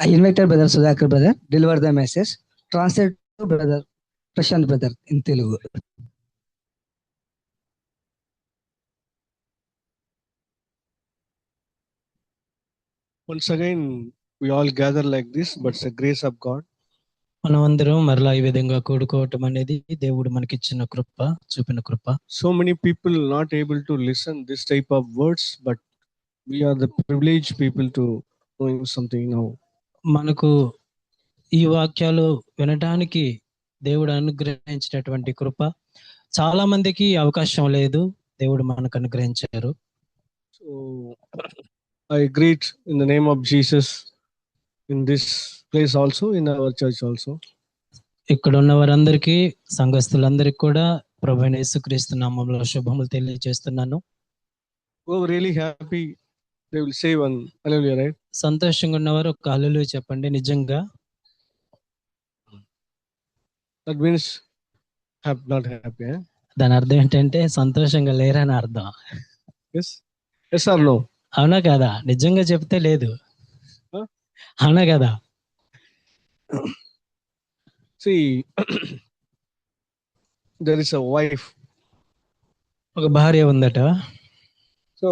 I invited brother Sudhakar brother, deliver the message, translate to brother Prashant brother in Telugu. Once again, we all gather like this, but it's the grace of God. మనమందరం మరలా ఈ విధంగా కూడుకోవటం అనేది దేవుడు మనకిచ్చిన కృప, చూపిన కృప. So many people not able to listen this type of words, but we are the privileged people to knowing something now. మనకు ఈ వాక్యాలు వినడానికి దేవుడు అనుగ్రహించినటువంటి కృప. చాలా మందికి అవకాశం లేదు, దేవుడు మనకు అనుగ్రహించారు. So I greet in the name of Jesus in this place also, in our church also. ఇక్కడ ఉన్న వారందరికీ, సంఘస్థులందరికీ కూడా ప్రభువైన యేసుక్రీస్తు నామములో శుభములు తెలియజేస్తున్నాను. Who are really happy, they will say one hallelujah, right? సంతోషంగా ఉన్నవారు ఒక హల్లెలూయా చెప్పండి. నిజంగా That means not happy, eh? దాని అర్థం ఏంటంటే సంతోషంగా లేరని అర్థం. Yes, yes or no? అవునా కదా? నిజంగా చెప్తే లేదు. అవునా కదా? See, there is a wife. ఒక భార్య ఉందట. So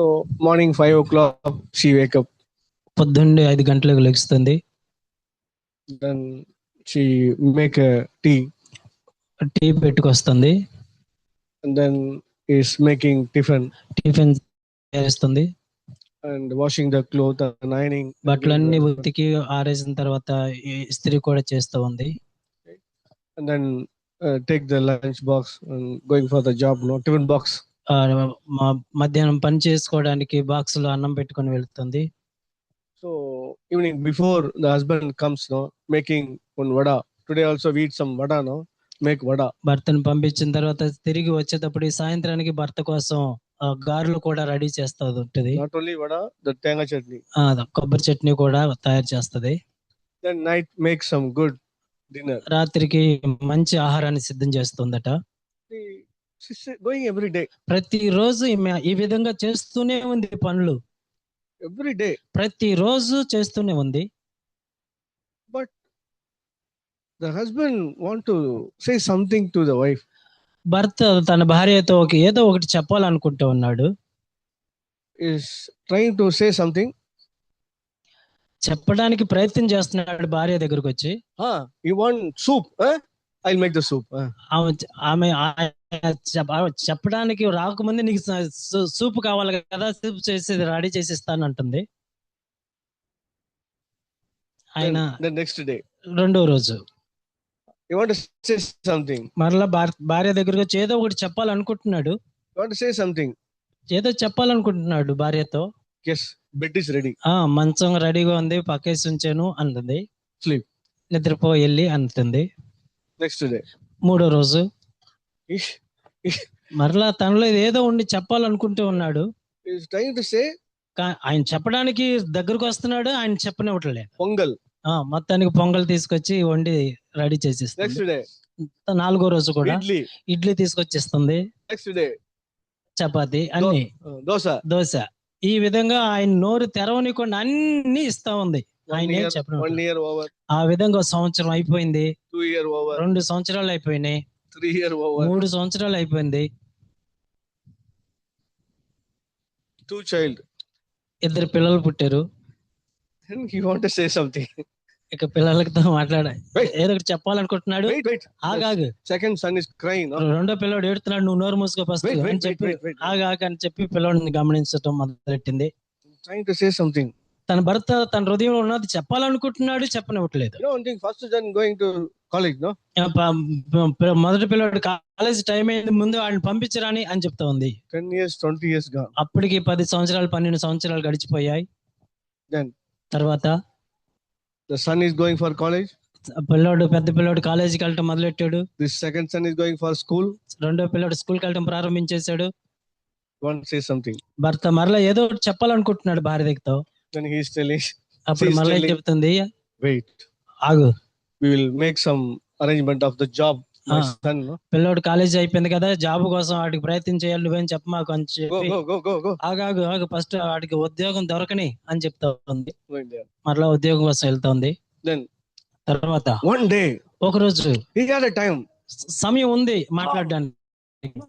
morning 5 o'clock she wake up. పొద్దున్నే 5 గంటలకు లెగుస్తుంది. Then she make a tea. Tea పెట్టుకొస్తుంది. And then is making tiffin చేస్తుంది. And washing the clothes and ironing. బట్టలన్నీ ఉతికి ఆరేసిన తర్వాత ఇస్త్రీ కూడా చేస్తూ ఉంది. And then take the lunch box and going for the job, no tiffin box. మధ్యాహ్నం పని చేసుకోవడానికి బాక్స్ లో అన్నం పెట్టుకొని వెళ్తుంది. So evening before the husband comes, no, making one vada. Today also we eat some vada, no, make vada. భర్తను పంపించిన తర్వాత తిరిగి వచ్చేటప్పుడు సాయంత్రానికి భర్త కోసం గారెలు కూడా రెడీ చేస్తూ ఉంటుంది. Not only vada, the tenga chutney. కొబ్బరి చట్నీ కూడా తయారు చేస్తుంది. Then night make some good dinner. రాత్రికి మంచి ఆహారాన్ని సిద్ధం చేస్తుందట. She's going every day. ప్రతిరోజు ఈ విధంగా చేస్తూనే ఉంది పనులు. Every day. ప్రతిరోజు చేస్తూనే ఉంది. But the husband want to say something to the wife. భర్త తన భార్యతో ఏదో ఒకటి చెప్పాలనుకుంటూ ఉన్నాడు. Is trying to say something. చెప్పడానికి ప్రయత్నం చేస్తున్నాడు భార్య దగ్గరకు వచ్చి. You want soup? I'll make the soup. ఆమె చెప్పడానికి రాకముందే నీకు సూప్ కావాలి కదా, సూప్ చేసేది రెడీ చేసి ఇస్తానంటుంది. ఆయన నెక్స్ట్ డే, రెండో రోజు you want to say something. మరలా భార్య దగ్గరకు వచ్చి ఏదో ఒకటి చెప్పాలనుకుంటున్నాడు. You want to say something. ఏదో చెప్పాలనుకుంటున్నాడు భార్యతో. Yes, bed is ready. మంచం రెడీగా ఉంది, పక్కేసి ఉంచాను అంటుంది. Sleep. నిద్రపో వెళ్ళి అంటుంది. నెక్స్ట్ డే, మూడో రోజు మరలా తనలో ఏదో ఉండి చెప్పాలనుకుంటూ ఉన్నాడు. ఆయన చెప్పడానికి దగ్గరకు వస్తున్నాడు, ఆయన చెప్పనివ్వట్లే. పొంగల్, మొత్తానికి పొంగల్ తీసుకొచ్చి వండి రెడీ చేసిస్తుంది. నాలుగో రోజు కూడా ఇడ్లీ తీసుకొచ్చిస్తుంది. చపాతి, అన్ని దోశ. ఈ విధంగా ఆయన నోరు తెరవనికుండా అన్ని ఇస్తా ఉంది. ఆ విధంగా సంవత్సరం అయిపోయింది, 2 సంవత్సరాలు అయిపోయినాయి, 3 సంవత్సరాలు అయిపోయింది. 2 పిల్లలు పుట్టారు. ఇక పిల్లలతో మాట్లాడాలి, ఏదో ఒకటి చెప్పాలనుకుంటున్నాడు. ఆగాగు, సెకండ్ సన్ ఇస్ క్రైయింగ్. రెండో పిల్లడు ఏడుతున్నాడు, నువ్వు నోరు మూసుకో ఫస్ట్ అని చెప్పి ఆగాక అని చెప్పి పిల్లడిని గమనించడం మొదలెట్టింది. తన భర్త తన హృదయంలో ఉన్నది చెప్పాలనుకుంటున్నాడు, చెప్పనివ్వట్లేదు. మొదటి పిల్లడు కాలేజ్ టైం అయింది, ముందు వాళ్ళని పంపించరాని అని చెప్తా ఉంది. 10 years, 20 years అప్పటికి 10 సంవత్సరాలు 12 సంవత్సరాలు గడిచిపోయాయి. తర్వాత the son is going for college. పెద్ద పిల్లోడు కాలేజీకి వెళ్ళటం మొదలెట్టాడు. This second son is going for school. రెండో పిల్లోడు స్కూల్కి వెళ్ళటం ప్రారంభించేశాడు. Want to say something. భర్త మరలా ఏదో ఒకటి చెప్పాలనుకుంటున్నాడు భార్య దగ్గరతో. Then he is telling, అప్పుడు మళ్ళీ చెప్తుంది, wait, ఆగు, we will make some arrangement of the job my Ah. son. No? పిల్లోడు కాలేజీ అయిపోయింది కదా, జాబ్ కోసం వాడికి ప్రయత్నం చేయాలి, నువ్వేం చెప్పమాకు అని Go, చెప్పి go. ఆగు ఫస్ట్ వాడికి ఉద్యోగం దొరకని అని చెప్తా ఉంది. Going there. మరలా ఉద్యోగం కోసం వెళ్తుంది. Then తర్వాత one day ఒక రోజు he had a time. సమయం ఉంది మాట్లాడడానికి.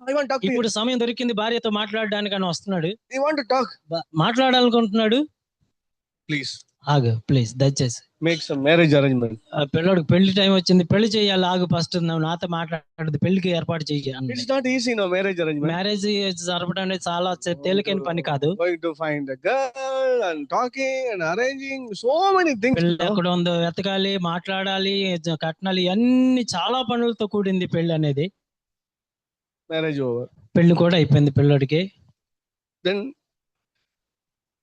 I want to talk to you. ఇప్పుడు సమయం దొరికింది భార్యతో మాట్లాడడానికి అని వస్తున్నాడు. You want to talk? మాట్లాడాలనుకుంటున్నాడు. Please ఆగు ప్లీజ్, దయచేసి make some marriage arrangement. ఆ పిల్లోడికి పెళ్లి టైం వచ్చింది, పెళ్లి చేయాలి, ఆగు ఫస్ట్ నాతో మాట్లాడదు, పెళ్లికి ఏర్పాటు చెయ్యి It's అన్నాడు. not easy, no, marriage arrangement. Marriage జరపడం అనేది చాలా తేలికైన పని కాదు. Going to find a girl and talking and arranging so many things. పెళ్లి No? ఎక్కడ ఉందో వెతకాలి, మాట్లాడాలి, కట్నాలి, అన్ని చాలా పనులతో కూడింది పెళ్లి అనేది. Marriage over. పెళ్లి కూడా అయిపోయింది పిల్లోడికి. Then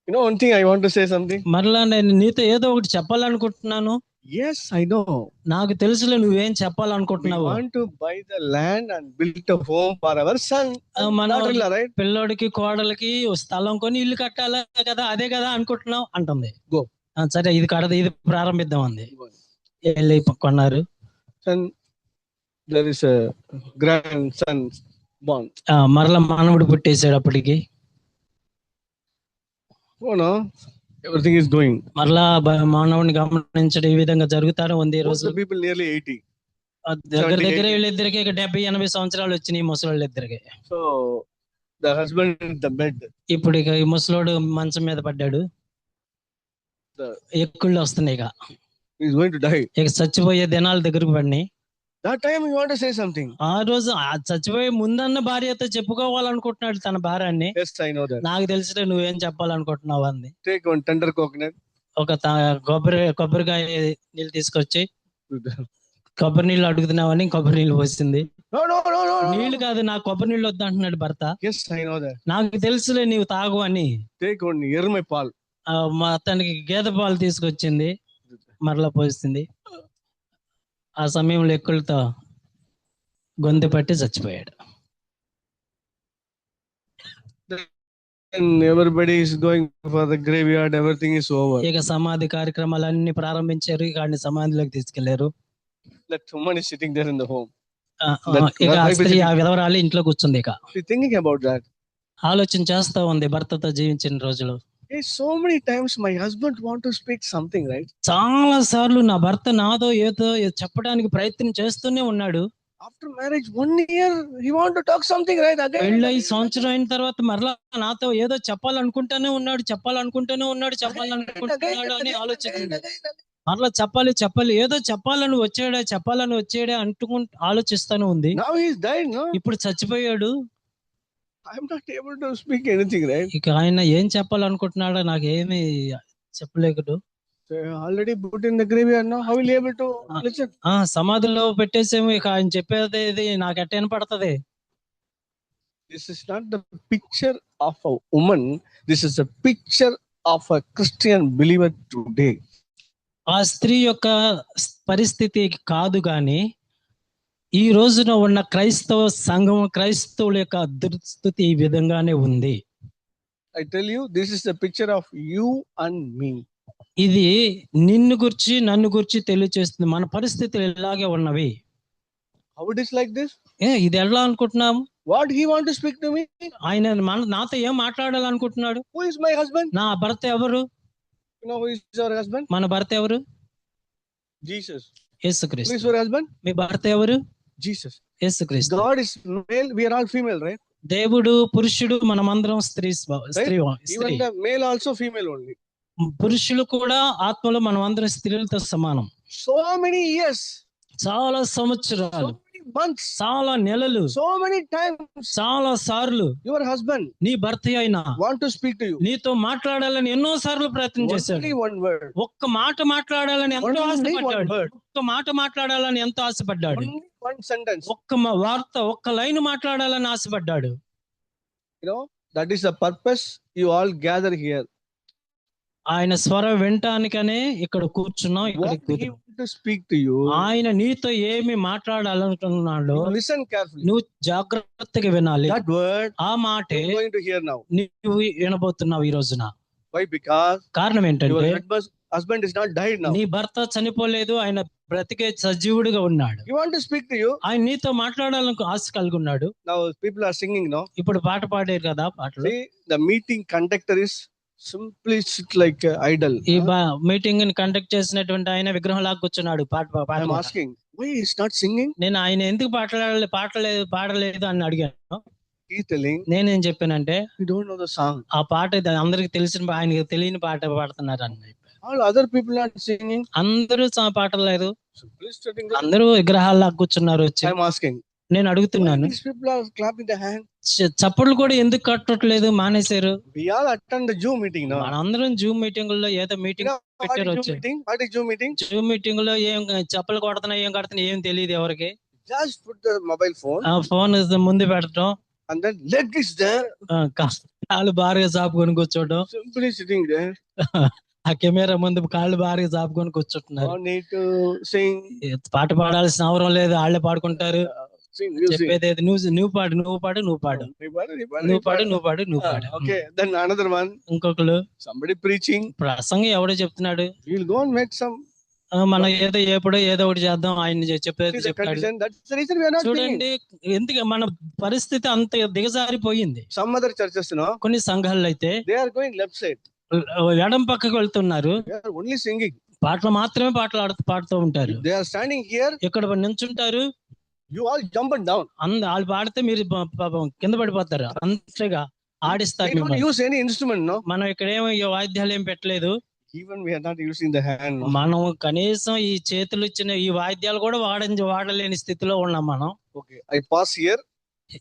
you know one thing, I want to say something. మరలా నేను నీతో ఏదో ఒకటి చెప్పాలనుకుంటున్నాను. Yes, I know. నాకు తెలుసులే నువ్వేం We చెప్పాలనుకుంటున్నావు. want to buy the land and build a home for our son. మన Daughter-in-law, right? పిల్లోడికి కోడలికి ఓ స్థలం కొని ఇల్లు కట్టాలా కదా, అదే కదా అనుకుంటున్నావు అంటుంది. Go. సరే ఇది కడదు, ఇది ప్రారంభిద్దాం అంది. వెళ్ళి కొన్నారు. Son, there is a grandson born. మరలా మానవుడు పుట్టేసాడు అప్పటికి. Oh no, everything is going. మరలా మానవుని గమనించడం ఈ విధంగా జరుగుతానే ఉంది ఈ Most రోజు. of the people nearly 80. దగ్గర వీళ్ళిద్దరికి 70-80 సంవత్సరాలు వచ్చినాయి ముసలోళ్ళిద్దరికి. So the husband in the bed. ఇప్పుడు ఇక ఈ ముసలోడు మంచం మీద పడ్డాడు. ఎక్కుళ్ళు వస్తున్నాయి ఇక. He's going to die. ఇక చచ్చిపోయే దినాలు దగ్గరకు పడినాయి. That time you want to say something. ఆ రోజు చచ్చిపోయే ముందన్న భార్యతో చెప్పుకోవాలనుకుంటున్నాడు తన భార్యాన్ని. Yes, I know that. నాకు తెలిసితే నువ్వేం చెప్పాలనుకుంటున్నావు అంది. Take one tender coconut. ఒక కొబ్బరికాయ నీళ్ళు తీసుకొచ్చి, కొబ్బరి నీళ్ళు అడుగుతున్నావని కొబ్బరి నీళ్ళు పోసింది. No. నీళ్లు కాదు, నాకు కొబ్బరి నీళ్ళు వద్దు అంటున్నాడు భర్త. Yes, I know that. నాకు తెలుసులే నీవు తాగు అని. Take one ఎరుమై పాలు. మా అతనికి గేదె పాలు తీసుకొచ్చింది, మరలా పోసింది. ఆ సమయంలో ఎక్కులతో గొంతు పట్టి చచ్చిపోయాడు. And everybody is going for the graveyard, everything is over. ఇక సమాధి కార్యక్రమాలన్నీ ప్రారంభించారు. ఇక ఆయన సమాధిలోకి తీసుకెళ్లారు. That woman is sitting there in the home. ఇక ఆ స్త్రీ, ఆ విధవరాలు ఇంట్లో కూర్చుంది. ఇక Thinking about that. ఆలోచన చేస్తా ఉంది భర్తతో జీవించిన రోజులు. Hey, so many times my husband want to speak something, right? చాలా సార్లు నా భర్త నాతో ఏదో చెప్పడానికి ప్రయత్నం చేస్తూనే ఉన్నాడు. After marriage 1 year he want to talk something, right? Again. పెళ్ళై సంవత్సరం అయిన తర్వాత మరలా నాతో ఏదో చెప్పాలనుకుంటూనే ఉన్నాడు అని ఆలోచన. మరలా చెప్పాలి, ఏదో చెప్పాలని వచ్చాడే ఆలోచిస్తాను ఉంది. Now he is died, no? ఇప్పుడు చచ్చిపోయాడు. I am not able to speak anything, right? ఇక ఆయన ఏం చెప్పాలనుకుంటున్నాడో నాకేమి చెప్పలేకుడు. Already put in the graveyard now. How will he able to listen? సమాధిలో పెట్టేసేమో, ఇక ఆయన చెప్పేది నాకు ఎట్ట వినపడుతుంది. This is not the picture of a woman. This is a picture of a Christian believer today. ఆ స్త్రీ యొక్క పరిస్థితి కాదు గాని, ఈ రోజున ఉన్న క్రైస్తవ సంఘం, క్రైస్తవుల యొక్క దుస్థితి ఈ విధంగానే ఉంది. I tell you, this is the picture of you and me. ఇది నిన్ను గురించి నన్ను గురించి తెలియచేస్తుంది. మన పరిస్థితులు ఇలాగే ఉన్నవి. How it is like this? ఇది ఎలా అనుకుంటున్నాం? What he want to speak to me? ఆయన నాతో ఏం మాట్లాడాలనుకుంటున్నాడు? Who is my husband? నా భర్త ఎవరు? You know who is our husband? మన భర్త ఎవరు? Jesus. యేసుక్రీస్తు. Who is your husband? మీ భర్త ఎవరు? Jesus. యేసుక్రీస్తు. God is male, we are all female, right? దేవుడు పురుషుడు, మనమందరం స్త్రీ. Even the male also female only. పురుషులు కూడా ఆత్మలో మనం అందరం స్త్రీలతో సమానం. So many years, చాలా సంవత్సరాలు, so many months, చాలా నెలలు, so many times, చాలా సార్లు your husband నీ భర్త అయినా want to speak to you. నీతో మాట్లాడాలని ఎన్నో సార్లు ప్రయత్నం చేశాడు. Only one word. ఒక్క మాట మాట్లాడాలని ఎంతో ఆశపడ్డాడు. ఒక్క మాట మాట్లాడాలని ఎంతో ఆశపడ్డాడు. Only one sentence. ఒక్క వార్త, ఒక్క లైన్ మాట్లాడాలని ఆశపడ్డాడు. You know, that is the purpose you all gather here. ఆయన స్వరం వినటానికనే ఇక్కడ కూర్చున్నాం. What he want to speak to you. ఆయన నీతో ఏమి మాట్లాడాలనుకుంటున్నాడో Listen carefully. నువ్వు జాగ్రత్తగా వినాలి. That word ఆ మాటే you are going to hear now. నువ్వు వినబోతున్నావు ఈ రోజున. Why? Because కారణం your ఏంటంటే husband is not died now. నీ భర్త చనిపోలేదు, ఆయన బ్రతికే సజీవుడిగా ఉన్నాడు. He want to speak to you. ఆయన నీతో మాట్లాడాలని ఆశ కలిగి ఉన్నాడు. Now people are singing, no? ఇప్పుడు పాట పాడారు కదా పాటలు. See, the meeting conductor is simply sit like idol. ఈ మీటింగ్ ని కండక్ట్ చేసినటువంటి ఆయన విగ్రహం లాగా కూర్చున్నాడు. I am asking, why he is not singing? నేను ఆయన ఎందుకు పాడలేదు అని అడిగాను. He telling, నేనేం చెప్పానంటే, you don't know the song. ఆ పాట అందరికి తెలిసిన, ఆయనకి తెలియని పాట పాడుతున్నారు అని. All other people are singing. అందరూ పాడలేదు, Simply sitting. అందరూ విగ్రహాల్లా కూర్చున్నారు. వచ్చి I am asking, నేను అడుగుతున్నాను, these people are clapping the hand. చప్పట్లు కూడా ఎందుకు కట్టట్లేదు, మానేశారు? We all attend the Zoom meeting now. మనందరం జూమ్ మీటింగ్ లో ఏదో మీటింగ్ పెట్టారు. వచ్చి What is Zoom meeting? Zoom meeting లో ఏం చప్పలు కొడుతున్నా ఏం కడుతున్నా ఏం తెలియదు ఎవరికి. Just put the mobile phone. ఆ ఫోన్ ముందు పెట్టడం, And then leg is there. కాళ్ళు బారుగా చాపుకొని కూర్చోవడం. Simply sitting there. ఆ కెమెరా ముందు కాళ్ళు బారుగా చాపుకొని కూర్చుంటున్నారు. No need to sing. పాట పాడాల్సిన అవసరం లేదు, వాళ్ళే పాడుకుంటారు. Sing music. చెప్పేది నువ్వు పాడు. Okay, then another one. ఇంకొకరు Somebody preaching. ప్రసంగం ఎవడో చెప్తున్నాడు, We'll go and make some. మనం ఏదో ఒకటి చేద్దాం, ఆయన చెప్పేది See the చెప్తాడు. condition. That's the reason we are not singing. చూడండి, ఎందుకు మన పరిస్థితి అంత దిగజారిపోయింది. Some other churches, కొన్ని సంఘాల్లో అయితే they are going left side. ఎడం పక్కకు వెళ్తున్నారు, They are only singing. పాటలు మాత్రమే పాడుతూ ఉంటారు. They are standing here. ఇక్కడ నించుంటారు, You all jump and down. వాళ్ళు పాడితే మీరు పాపం కింద పడిపోతారు. అంతగా ఆడిస్తారు We don't మిమ్మల్ని. use any instrument, no. మనం ఇక్కడ ఏమో ఈ వాయిద్యాలు ఏం పెట్టలేదు. Even we are not using the hand. No? మనం కనీసం ఈ చేతులు ఇచ్చిన ఈ వాయిద్యాలు కూడా వాడలేని స్థితిలో ఉన్నాం మనం. Okay, I pause here.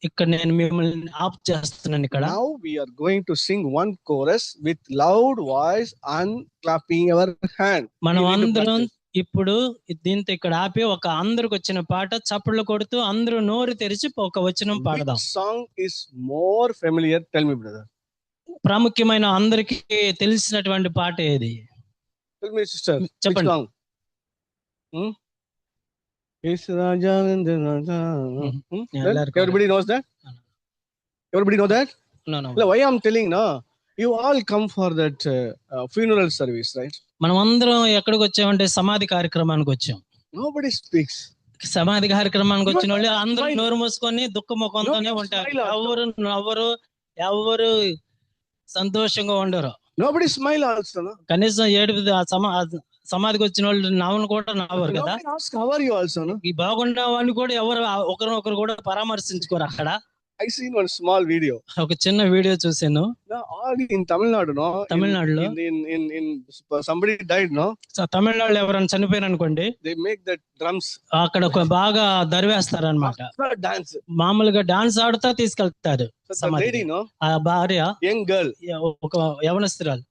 ఇక్కడ నేను మిమ్మల్ని ఆఫ్ చేస్తున్నాను. ఇక్కడ Now we are going to sing one chorus with loud voice and clapping our hand. మనం We need to అందరం practice. ఇప్పుడు దీంతో ఇక్కడ ఆపి అందరికి వచ్చిన పాట చప్పట్లు కొడుతూ అందరూ నోరు తెరిచి ఒక వచనం పాడదాం. Which song is more familiar? Tell me, brother. ప్రాముఖ్యమైన అందరికి తెలిసినటువంటి పాట ఏది? Tell me, sister. చెప్పండి. Which song? Yes, Raja and Raja. Everybody knows that? Everybody know that? No. No, why I'm telling, no? You all come for that funeral service, right? మనం అందరం ఎక్కడికి వచ్చామంటే సమాధి కార్యక్రమానికి వచ్చాం. Nobody speaks. సమాధి కార్యక్రమానికి వచ్చిన వాళ్ళు అందరూ నోరు మూసుకొని దుఃఖ ముఖంతోనే ఉంటారు. ఎవరు నవ్వరు, ఎవరు సంతోషంగా ఉండరు. Nobody smile also, no? కనీసం ఏడుపు సమాధికి వచ్చిన వాళ్ళు నవ్వను కూడా నవ్వరు కదా. Nobody ask how are you also, no? ఈ బాగుండే వాళ్ళు కూడా ఎవరు ఒకరినొకరు కూడా పరామర్శించుకోరు. అక్కడ I seen one small video. ఒక చిన్న వీడియో చూసాను. No, all in Tamil Nadu, no? తమిళనాడులో In somebody died, no? తమిళనాడులో ఎవరైనా చనిపోయారు అనుకోండి, They make that drums. అక్కడ ఒక బాగా దరివేస్తారు అనమాట. Dance. మామూలుగా డాన్స్ ఆడుతా తీసుకెళ్తారు. So the lady, no? ఆ భార్య Young girl ఒక యవనస్తురాలు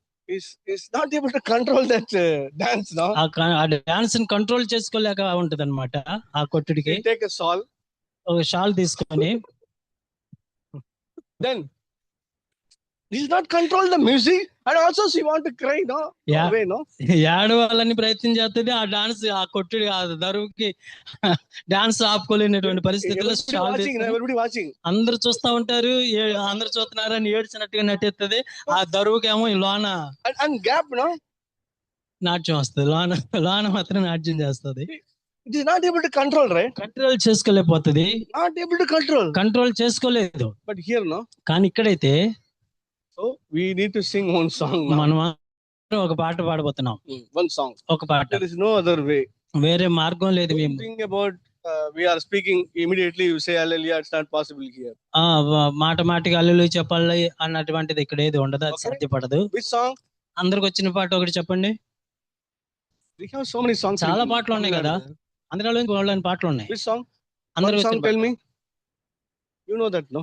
is not able to control that dance, no? ఆ డాన్స్ ని కంట్రోల్ చేసుకోలేక ఉంటది అనమాట. ఆ కొట్టుడికి They take a shawl. ఒక షాల్ తీసుకొని Then this is not control the music, and also she want to cry, no? Yeah. Away, no? ఏడవాలని ప్రయత్నం చేస్తుంది. ఆ డాన్స్ ఆ కొట్టుడి ఆ దరువుకి డాన్స్ ఆపుకోలేనటువంటి పరిస్థితుల్లో షాల్ తీసుకొని Everybody watching. అందరు చూస్తా ఉంటారు. అందరు చూస్తున్నారని ఏడ్చినట్టుగా నటిస్తుంది. ఆ దరువుకేమో లోన And gap, no? నాట్యం వస్తుంది. లోన మాత్రం నాట్యం చేస్తుంది. It is not able to control, right? Control చేసుకోలేకపోతుంది. Not able to control. Control చేసుకోలేదు. But here, no? కానీ ఇక్కడైతే So we need to sing one song now. మనం ఒక పాట పాడబోతున్నాం. One song. ఒక పాట. There is no other way. వేరే మార్గం లేదు. మేము Think about we are speaking immediately. You say hallelujah. It's not possible here. మాటికి హల్లెలూయా చెప్పాలి అన్నటువంటిది ఇక్కడ ఏది ఉండదు. అది సాధ్యపడదు. Which song? అందరికి వచ్చిన పాట ఒకటి చెప్పండి. We have so many songs. చాలా పాటలు ఉన్నాయి కదా. అందరిలో వాళ్ళని పాటలు ఉన్నాయి. Which song? అందరికి One song. Tell me. You know that, no?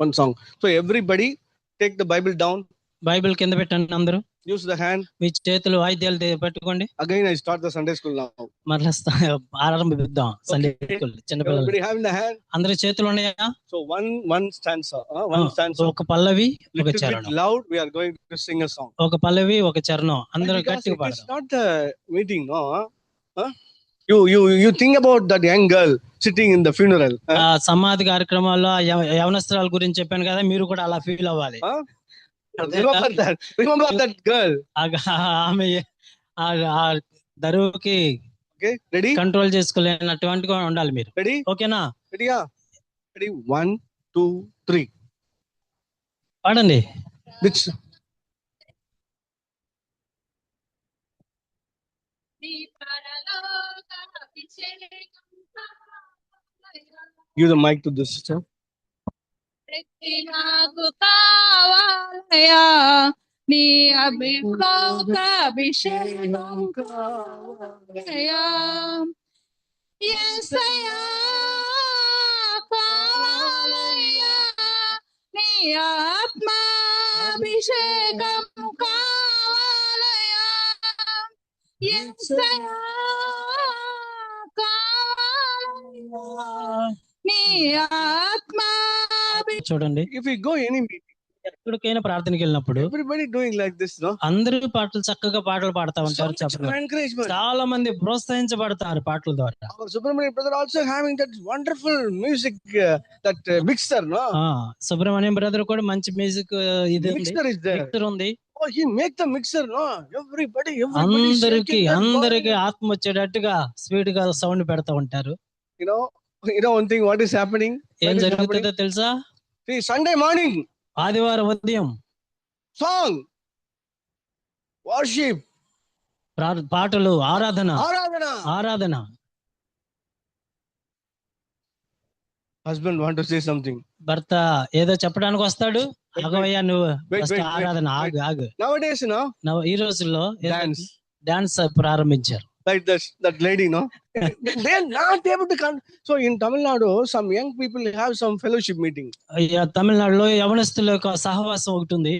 One song. So everybody take the Bible down. Bible కింద పెట్టండి. అందరూ Use the hand. మీ చేతులు వాయిద్యాలు పెట్టుకోండి. Again, I start the Sunday school now. మరలా ఆరంభిద్దాం సండే స్కూల్. చిన్నపిల్లలు Everybody have in the hand. అందరి చేతులు ఉన్నాయా? So one stanza. One stanza. ఒక పల్లవి ఒక Little bit చరణం. loud. We are going to sing a song. ఒక పల్లవి ఒక చరణం అందరూ Because గట్టిగా it is పాడదాం. not the meeting, no? Huh? You think about that young girl sitting in the funeral. ఆ సమాధి కార్యక్రమాల్లో యవనస్త్రాల గురించి చెప్పాను కదా, మీరు కూడా అలా ఫీల్ అవ్వాలి. Huh? Remember that girl. ఆమె ఆ దరువుకి Okay, ready? కంట్రోల్ చేసుకోలేనటువంటిగా ఉండాలి మీరు. Ready? ఓకేనా? Ready? Yeah. Ready? 1, 2, 3. పాడండి. Which? Give the mic to the sister. నాకు కావాలయా నీ అభిషేకం కావాలయా యేసయ్యా కావాలయా నీ ఆత్మాభిషేకం కావాలయా యేసయ్యా కావాలయా నీ ఆత్మా చూడండి, If we go any meeting, ఎక్కడికైనా ప్రార్థనకి వెళ్ళినప్పుడు everybody doing like this, no? అందరూ చక్కగా పాటలు పాడుతూ So ఉంటారు. much చెప్పండి, encouragement. చాలా మంది ప్రోత్సహించబడతారు పాటల ద్వారా. Our Subramanian brother also having that wonderful music, that mixer, no? Subrahmanyam brother కూడా మంచి మ్యూజిక్ ఇది Mixer is there. మిక్సర్ ఉంది. Oh, he make the mixer, no? Everybody అందరికి shaking that అందరికి ball. ఆత్మ వచ్చేటట్టుగా స్వీట్ గా సౌండ్ పెడతా ఉంటారు. You know one thing, what is happening? ఏం What is జరుగుతుందో happening? తెలుసా? See, Sunday morning, ఆదివారం ఉదయం song, worship, పాటలు, ఆరాధన Aradhana. Husband want to say something. భర్త ఏదో చెప్పడానికి వస్తాడు. ఆగవయ్యా నువ్వు Wait, ఫస్ట్ wait, ఆరాధన wait. ఆగు. Nowadays, ఈ రోజుల్లో dance. డాన్స్ ప్రారంభించారు. Like that lady, no? They are not able to come. So in Tamil Nadu, some young people have some fellowship meeting. తమిళనాడులో యవనస్తుల యొక్క సహవాసం ఒకటి ఉంది.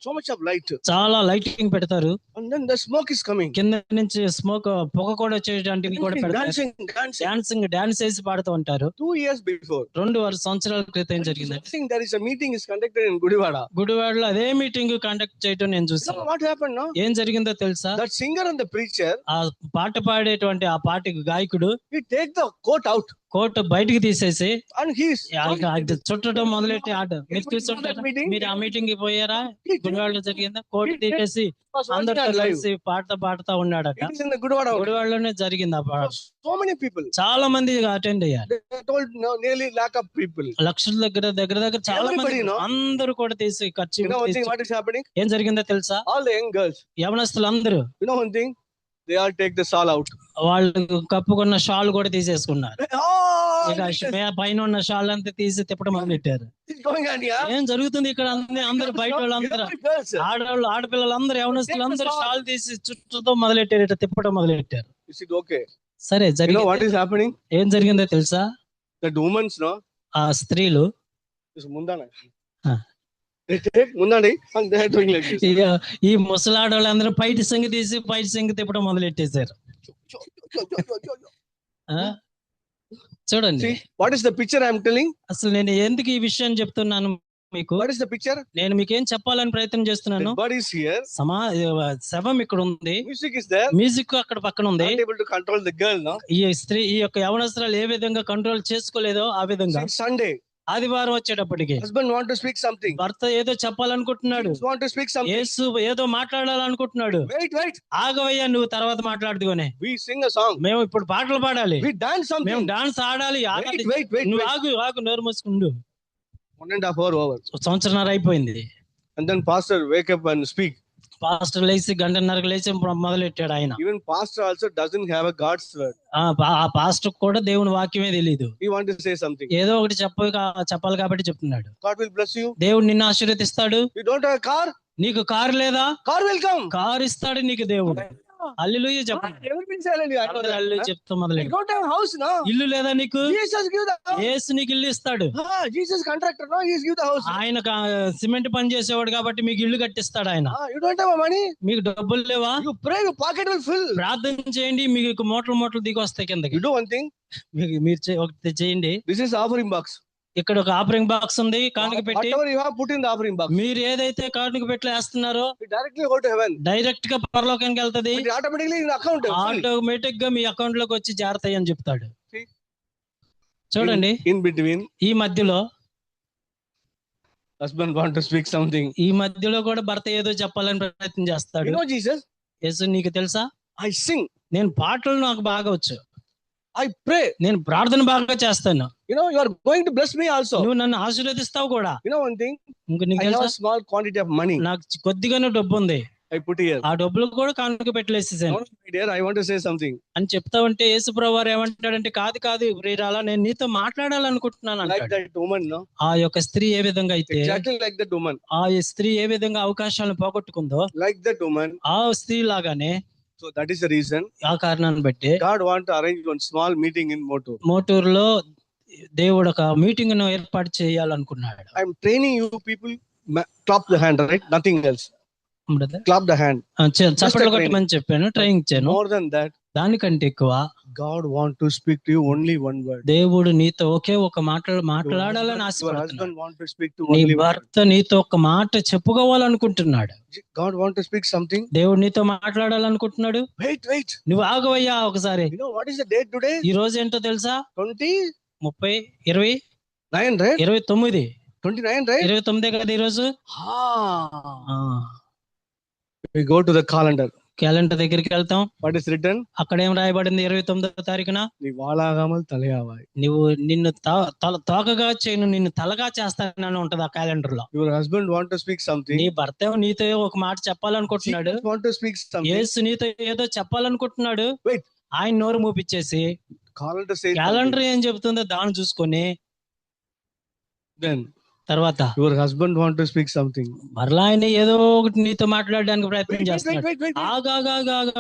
So much of light. చాలా లైటింగ్ పెడతారు. And then the smoke is coming. కింద నుంచి smoke పొగ కూడా వచ్చేటంటివి కూడా పెడతారు. డాన్స్ వేసి పాడుతూ ఉంటారు. 2 years before. 2 సంవత్సరాల క్రితం జరిగింది. There is a meeting is conducted in Gudivada. గుడివాడలో అదే మీటింగ్ కండక్ట్ చేయటం నేను చూసాను. What happened, no? ఏం జరిగిందో తెలుసా? That singer and the preacher, ఆ పాట పాడేటువంటి ఆ పాటకి గాయకుడు he take the coat out. Coat బయటికి తీసేసి And he's చుట్టడం మొదలెట్టి ఆట. మీరు చూస్తుంటారా? మీరు ఆ మీటింగ్ కి పోయారా? గుడివాడలో జరిగిందా? కోట్ తీసేసి అందరితో కలిసి పాడుతా ఉన్నాడు అక్కడ. It is in the Gudivada. గుడివాడలోనే జరిగింది ఆ పాట. So many people. చాలా మంది అటెండ్ అయ్యారు. They told nearly lakh of people. లక్షల దగ్గర చాలా మంది. Everybody, no? అందరూ కూడా తీసి ఖర్చు. You know one thing, what is happening? ఏం జరిగిందో తెలుసా? All the young girls. యవనస్తులు అందరూ. You know one thing? They all take the shawl out. వాళ్ళు కప్పుకున్న షాల్ కూడా తీసేసుకున్నారు. ఇక Oh, పైన ఉన్న షాల్ అంతా తీసి తిప్పడం మొదలెట్టారు. it's going on here. ఏం జరుగుతుంది ఇక్కడ? అందరు బయట వాళ్ళందరూ, ఆడవాళ్ళు, ఆడపిల్లలు అందరూ, యవనస్తులు అందరూ షాల్ తీసి చుట్టూతో మొదలెట్టారు, తిప్పడం మొదలెట్టారు. Is it okay? సరే, You know what is happening? ఏం జరిగిందో తెలుసా? That women's, no? ఆ స్త్రీలు Is mundana. Ah. They take mundani and they are doing like this. ఈ ముసలాడవాళ్ళందరూ పైటి సంగి తీసి పైటి సంగి తిప్పడం మొదలెట్టేశారు. చూడండి, See, what is the picture I am telling? అసలు నేను ఎందుకు ఈ విషయం చెప్తున్నాను మీకు? What is the picture? నేను మీకేం చెప్పాలని ప్రయత్నం చేస్తున్నాను. The body is here. శవం ఇక్కడ ఉంది, Music is there. మ్యూజిక్ అక్కడ పక్కన ఉంది. Not able to control the girl, no? ఈ స్త్రీ, ఈ యొక్క యవనస్తురాలు ఏ విధంగా కంట్రోల్ చేసుకోలేదో ఆ విధంగా See, Sunday. ఆదివారం వచ్చేటప్పటికి Husband want to speak something. భర్త ఏదో చెప్పాలనుకుంటున్నాడు. He want to speak something. యేసు ఏదో మాట్లాడాలనుకుంటున్నాడు. Wait. ఆగవయ్యా నువ్వు తర్వాత మాట్లాడుకోనే. We sing a song. మేము ఇప్పుడు పాటలు పాడాలి, We dance something. మేము డాన్స్ ఆడాలి. Wait. నువ్వు ఆగు నోరు మూసుకుండు. 1.5 hour over. సంవత్సరంన్నర అయిపోయింది. And then pastor wake up and speak. Pastor లేచి 1:30 లేచి మొదలెట్టాడు ఆయన. Even pastor also doesn't have a God's word. ఆ పాస్టర్ కూడా దేవుని వాక్యమే తెలియదు. He want to say something. ఏదో ఒకటి చెప్పాలి కాబట్టి చెప్తున్నాడు. God will bless you. దేవుడు నిన్ను ఆశీర్వదిస్తాడు. You don't have a car? నీకు కారు లేదా? Car will come. కారు ఇస్తాడు నీకు దేవుడు. హల్లెలూయా చెప్పండి. Everybody say hallelujah. అందరూ హల్లెలూయా చెప్తూ You మొదలెట్టారు. don't have a house, no? ఇల్లు లేదా నీకు? Jesus give the house. యేసు నీకు ఇల్లు ఇస్తాడు. Jesus contractor, no? He give the house. ఆయన సిమెంట్ పని చేసేవాడు కాబట్టి మీకు ఇల్లు కట్టిస్తాడు ఆయన. You don't have money? మీకు డబ్బులు లేవా? You pray, your pocket will fill. ప్రార్థన చేయండి, మీకు మూటలు దిగి వస్తాయి కిందకి. You do one thing. మీరు ఒకటి చేయండి. This is offering box. ఇక్కడ ఒక ఆఫరింగ్ బాక్స్ ఉంది, కానుక పెట్టి. Whatever you have put in the offering box. మీరు ఏదైతే కానుక పెట్టి వేస్తున్నారో You directly go to heaven. Direct గా పరలోకానికి వెళ్తది. It automatically in the account. Automatic గా మీ అకౌంట్ లోకి వచ్చి జారుతాయి అని చెప్తాడు. See? చూడండి, In between. ఈ మధ్యలో Husband want to speak something. ఈ మధ్యలో కూడా భర్త ఏదో చెప్పాలని ప్రయత్నం చేస్తాడు. You know Jesus? యేసు నీకు తెలుసా, I sing. నేను పాటలు నాకు బాగా వచ్చు, I pray. నేను ప్రార్థన బాగా చేస్తాను, You know, you are going to bless me also. నువ్వు నన్ను ఆశీర్వదిస్తావు కూడా. You know one thing? ఇంక నీకు I have తెలుసా, a small quantity of money. నాకు కొద్దిగానే డబ్బు ఉంది, I put here. ఆ డబ్బులు కూడా కానుక పెట్టలేసేసాను No, my dear, I want to say something. అని చెప్తా ఉంటే యేసుప్రభువు వారు ఏమంటాడంటే, కాదు కాదు ప్రియురాలా, నేను నీతో మాట్లాడాలనుకుంటున్నాను Like అంటాడు. that woman, no? ఆ యొక్క స్త్రీ ఏ విధంగా అయితే, Exactly like that woman. ఆ స్త్రీ ఏ విధంగా అవకాశాలను పోగొట్టుకుందో, Like that woman. ఆ స్త్రీ లాగానే So that is the reason ఆ కారణాన్ని బట్టి God want to arrange one small meeting in Motu. మోటూరులో దేవుడు ఒక మీటింగ్ ను ఏర్పాటు చేయాలనుకున్నాడు. I'm training you people. Clap the hand, right? Nothing else. Brother Clap the hand. చప్పట్లు కొట్టమని చెప్పాను, ట్రైనింగ్ ఇచ్చాను. More than that, దానికంటే ఎక్కువ God want to speak to you only one word. దేవుడు నీతో ఒకే ఒక మాట్లాడాలని Your ఆశపడుతున్నాడు. husband want to speak to నీ only one word. భర్త నీతో ఒక మాట చెప్పుకోవాలనుకుంటున్నాడు. God want to speak something. దేవుడు నీతో మాట్లాడాలనుకుంటున్నాడు. Wait. నువ్వు ఆగవయ్యా ఒకసారి. You know what is the date today? ఈ రోజు ఏంటో తెలుసా, 29, 30, 20, right? 29, 29, right? 29 కదా ఈ రోజు. We go to the calendar. Calendar దగ్గరికి వెళ్తాం. What is written? అక్కడ ఏం రాయబడింది? 29వ తారీఖున నీ వాలాగమల్ తలయావాయి. నువ్వు నిన్ను తోకగా చేయను, నిన్ను తలగా చేస్తానని ఉంటది ఆ క్యాలెండర్ లో. Your husband want to speak something. నీ భర్త నీతో ఒక మాట చెప్పాలనుకుంటున్నాడు. Jesus want to speak something. యేసు నీతో ఏదో చెప్పాలనుకుంటున్నాడు. Wait. ఆయన నోరు మూపిచ్చేసి Calendar says క్యాలెండర్ ఏం చెబుతుందో దాన్ని చూసుకొని then తర్వాత your husband want to speak something. మరలా ఆయన ఏదో ఒకటి నీతో మాట్లాడడానికి ప్రయత్నం చేస్తున్నాడు. Wait. ఆగా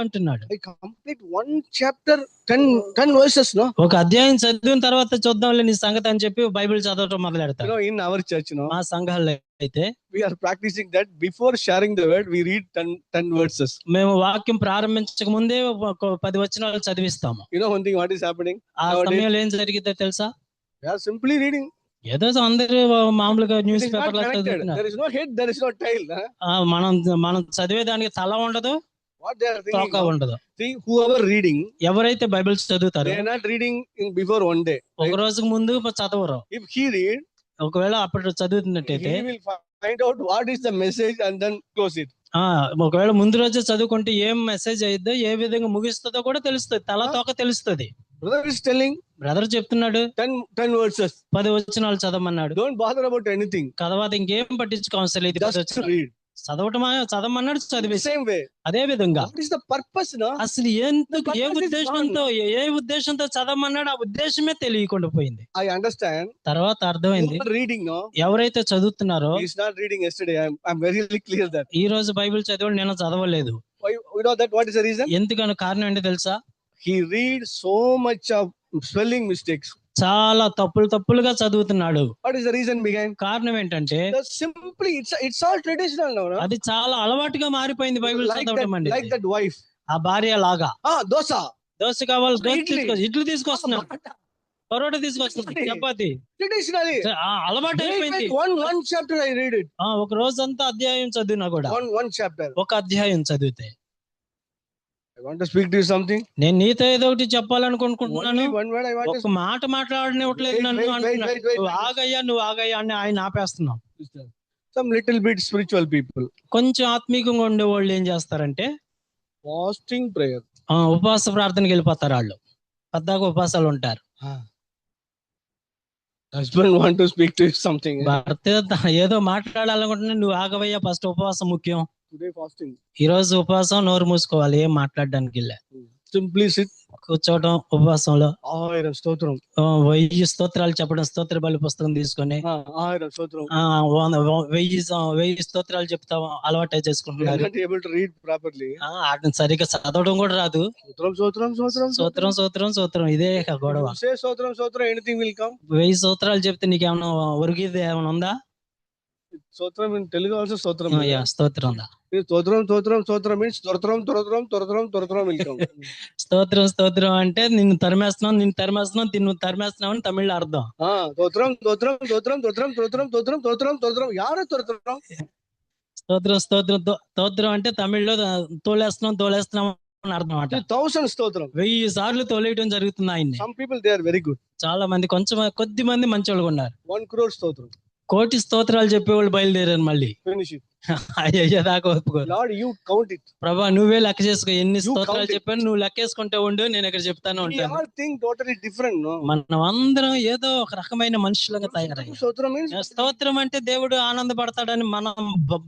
అంటున్నాడు. I complete one chapter, 10 verses, no? ఒక అధ్యాయం చదివిన తర్వాత చూద్దాంలే నీ సంగతి అని చెప్పి బైబిల్ చదవటం You మొదలెడతాడు. know, in our church, no, మా సంఘాల్లో అయితే we are practicing that. Before sharing the word, we read 10 verses. మేము వాక్యం ప్రారంభించక ముందే ఒక 10 వచనాలు చదివిస్తాము. You know one thing, what is happening? ఆ Nowadays, సమయంలో ఏం జరిగిద్దో తెలుసా, we are simply reading. ఏదో అందరూ మామూలుగా It news is not paper లో connected. చదువుతున్నారు. There is no head, there is no tail. Huh? మనం చదివేదానికి తల ఉండదు, What they are thinking, తోక no? ఉండదు. See, whoever reading, ఎవరైతే Bible చదువుతారో they are not reading before one day. ఒక రోజుకు ముందు చదవరు. If he read, ఒకవేళ అప్పుడు చదువుతున్నట్టయితే he will find out what is the message and then close it. ఒకవేళ ముందు రోజు చదువుకుంటే ఏం మెసేజ్ అయిద్దో, ఏ విధంగా ముగిస్తుందో కూడా తెలుస్తుంది, తల తోక తెలుస్తుంది. Brother is telling బ్రదర్ చెప్తున్నాడు 10 verses. 10 వచనాలు చదవమన్నాడు. Don't bother about anything. తర్వాత ఇంకేం పట్టించుకోవాల్సిన లేదు. Just read. చదవమన్నాడు, చదివేసి. Same way. అదే విధంగా What is the purpose, no? అసలు ఏ ఉద్దేశంతో చదవమన్నాడు, ఆ ఉద్దేశమే తెలియకుండా పోయింది. I understand. తర్వాత అర్థమైంది, You are reading, no? ఎవరైతే చదువుతున్నారో, He is not reading yesterday. I'm very clear that. ఈ రోజు బైబిల్ చదివాడు, నేను చదవలేదు. Why, you know that what is the reason? ఎందుకని కారణం ఏంటో తెలుసా, He reads so much of spelling mistakes. చాలా తప్పులుగా చదువుతున్నాడు. What is the reason behind? కారణం ఏంటంటే Simply it's all traditional now, no? అది చాలా అలవాటుగా మారిపోయింది బైబిల్ చదవడం అండి. Like that wife. ఆ భార్య లాగా Dosa. దోశ కావాలి, ఇడ్లీ. ఇడ్లీ తీసుకొస్తున్నాడు, పరోటా తీసుకొస్తున్నాడు, చపాతి. Traditionally. అలవాటు అయిపోయింది. One chapter I read it. ఒక రోజంతా అధ్యాయం చదివినా కూడా, One chapter. ఒక అధ్యాయం చదివితే, I want to speak to you something. నేను నీతో ఏదో ఒకటి చెప్పాలనుకుంటున్నాను, Only one word I want to ఒక మాట మాట్లాడనివ్వట్లేదు నన్ను అంటున్నాడు. నువ్వు ఆగయ్యా అని ఆయన ఆపేస్తున్నావు. Some little bit spiritual people. కొంచెం ఆత్మీయంగా ఉండే వాళ్ళు ఏం చేస్తారంటే Fasting prayer. ఉపవాస ప్రార్థనకి వెళ్ళిపోతారు. వాళ్ళు పెద్దగా ఉపవాసాలు ఉంటారు. Husband want to speak to you something. భర్త ఏదో మాట్లాడాలనుకుంటున్నా, నువ్వు ఆగవయ్యా, ఫస్ట్ ఉపవాసం ముఖ్యం. Today fasting. ఈ రోజు ఉపవాసం, నోరు మూసుకోవాలి, ఏం మాట్లాడడానికి వెళ్ళా. Simply sit. కూర్చోవడం ఉపవాసంలో, 1000 స్తోత్రం. 1000 స్తోత్రాలు చెప్పడం, స్తోత్ర బలి పుస్తకం తీసుకొని 1000 స్తోత్రం. 1000 స్తోత్రాలు చెప్తాం అలవాటు చేసుకుంటున్నారు. Not able to read properly. వాటిని సరిగ్గా చదవడం కూడా రాదు. సూత్రం ఇదే గొడవ. Say స్తోత్రం, anything will come. 1000 స్తోత్రాలు చెప్తే నీకేమైనా ఒరిగిది ఏమైనా ఉందా? స్తోత్రం in Telugu also స్తోత్రం. స్తోత్రం ఉందా? స్తోత్రం means తొరతరం will come. స్తోత్రం అంటే నిన్ను తరిమేస్తున్నాం నిన్ను తరిమేస్తున్నాం అని తమిళ అర్థం. తోత్రం యారు తొరతరం. స్తోత్రం అంటే తమిళ్లో తోలేస్తున్నాం అని అర్థం అంట. 1000 స్తోత్రం. 1000 సార్లు తోలేయడం జరుగుతుంది ఆయన్ని. Some people they are very good. చాలా మంది కొద్ది మంది మంచోళ్ళు ఉన్నారు. 1 crore స్తోత్రం. కోటి స్తోత్రాలు చెప్పేవాళ్ళు బయలుదేరారు మళ్ళీ. Finish it. అయ్యేదాకా ఒప్పుకోరు. Lord, you count it. ప్రభా నువ్వే లెక్క చేసుకో, ఎన్ని You స్తోత్రాలు count it. చెప్పాను, నువ్వు లెక్కేసుకుంటే ఉండు, నేను ఇక్కడ చెప్తాను We ఉంటాను. all think totally different, no? మనం అందరం ఏదో ఒక రకమైన మనుషులుగా తయారయ్యాం. Stotra means స్తోత్రం అంటే దేవుడు ఆనందపడతాడని మనం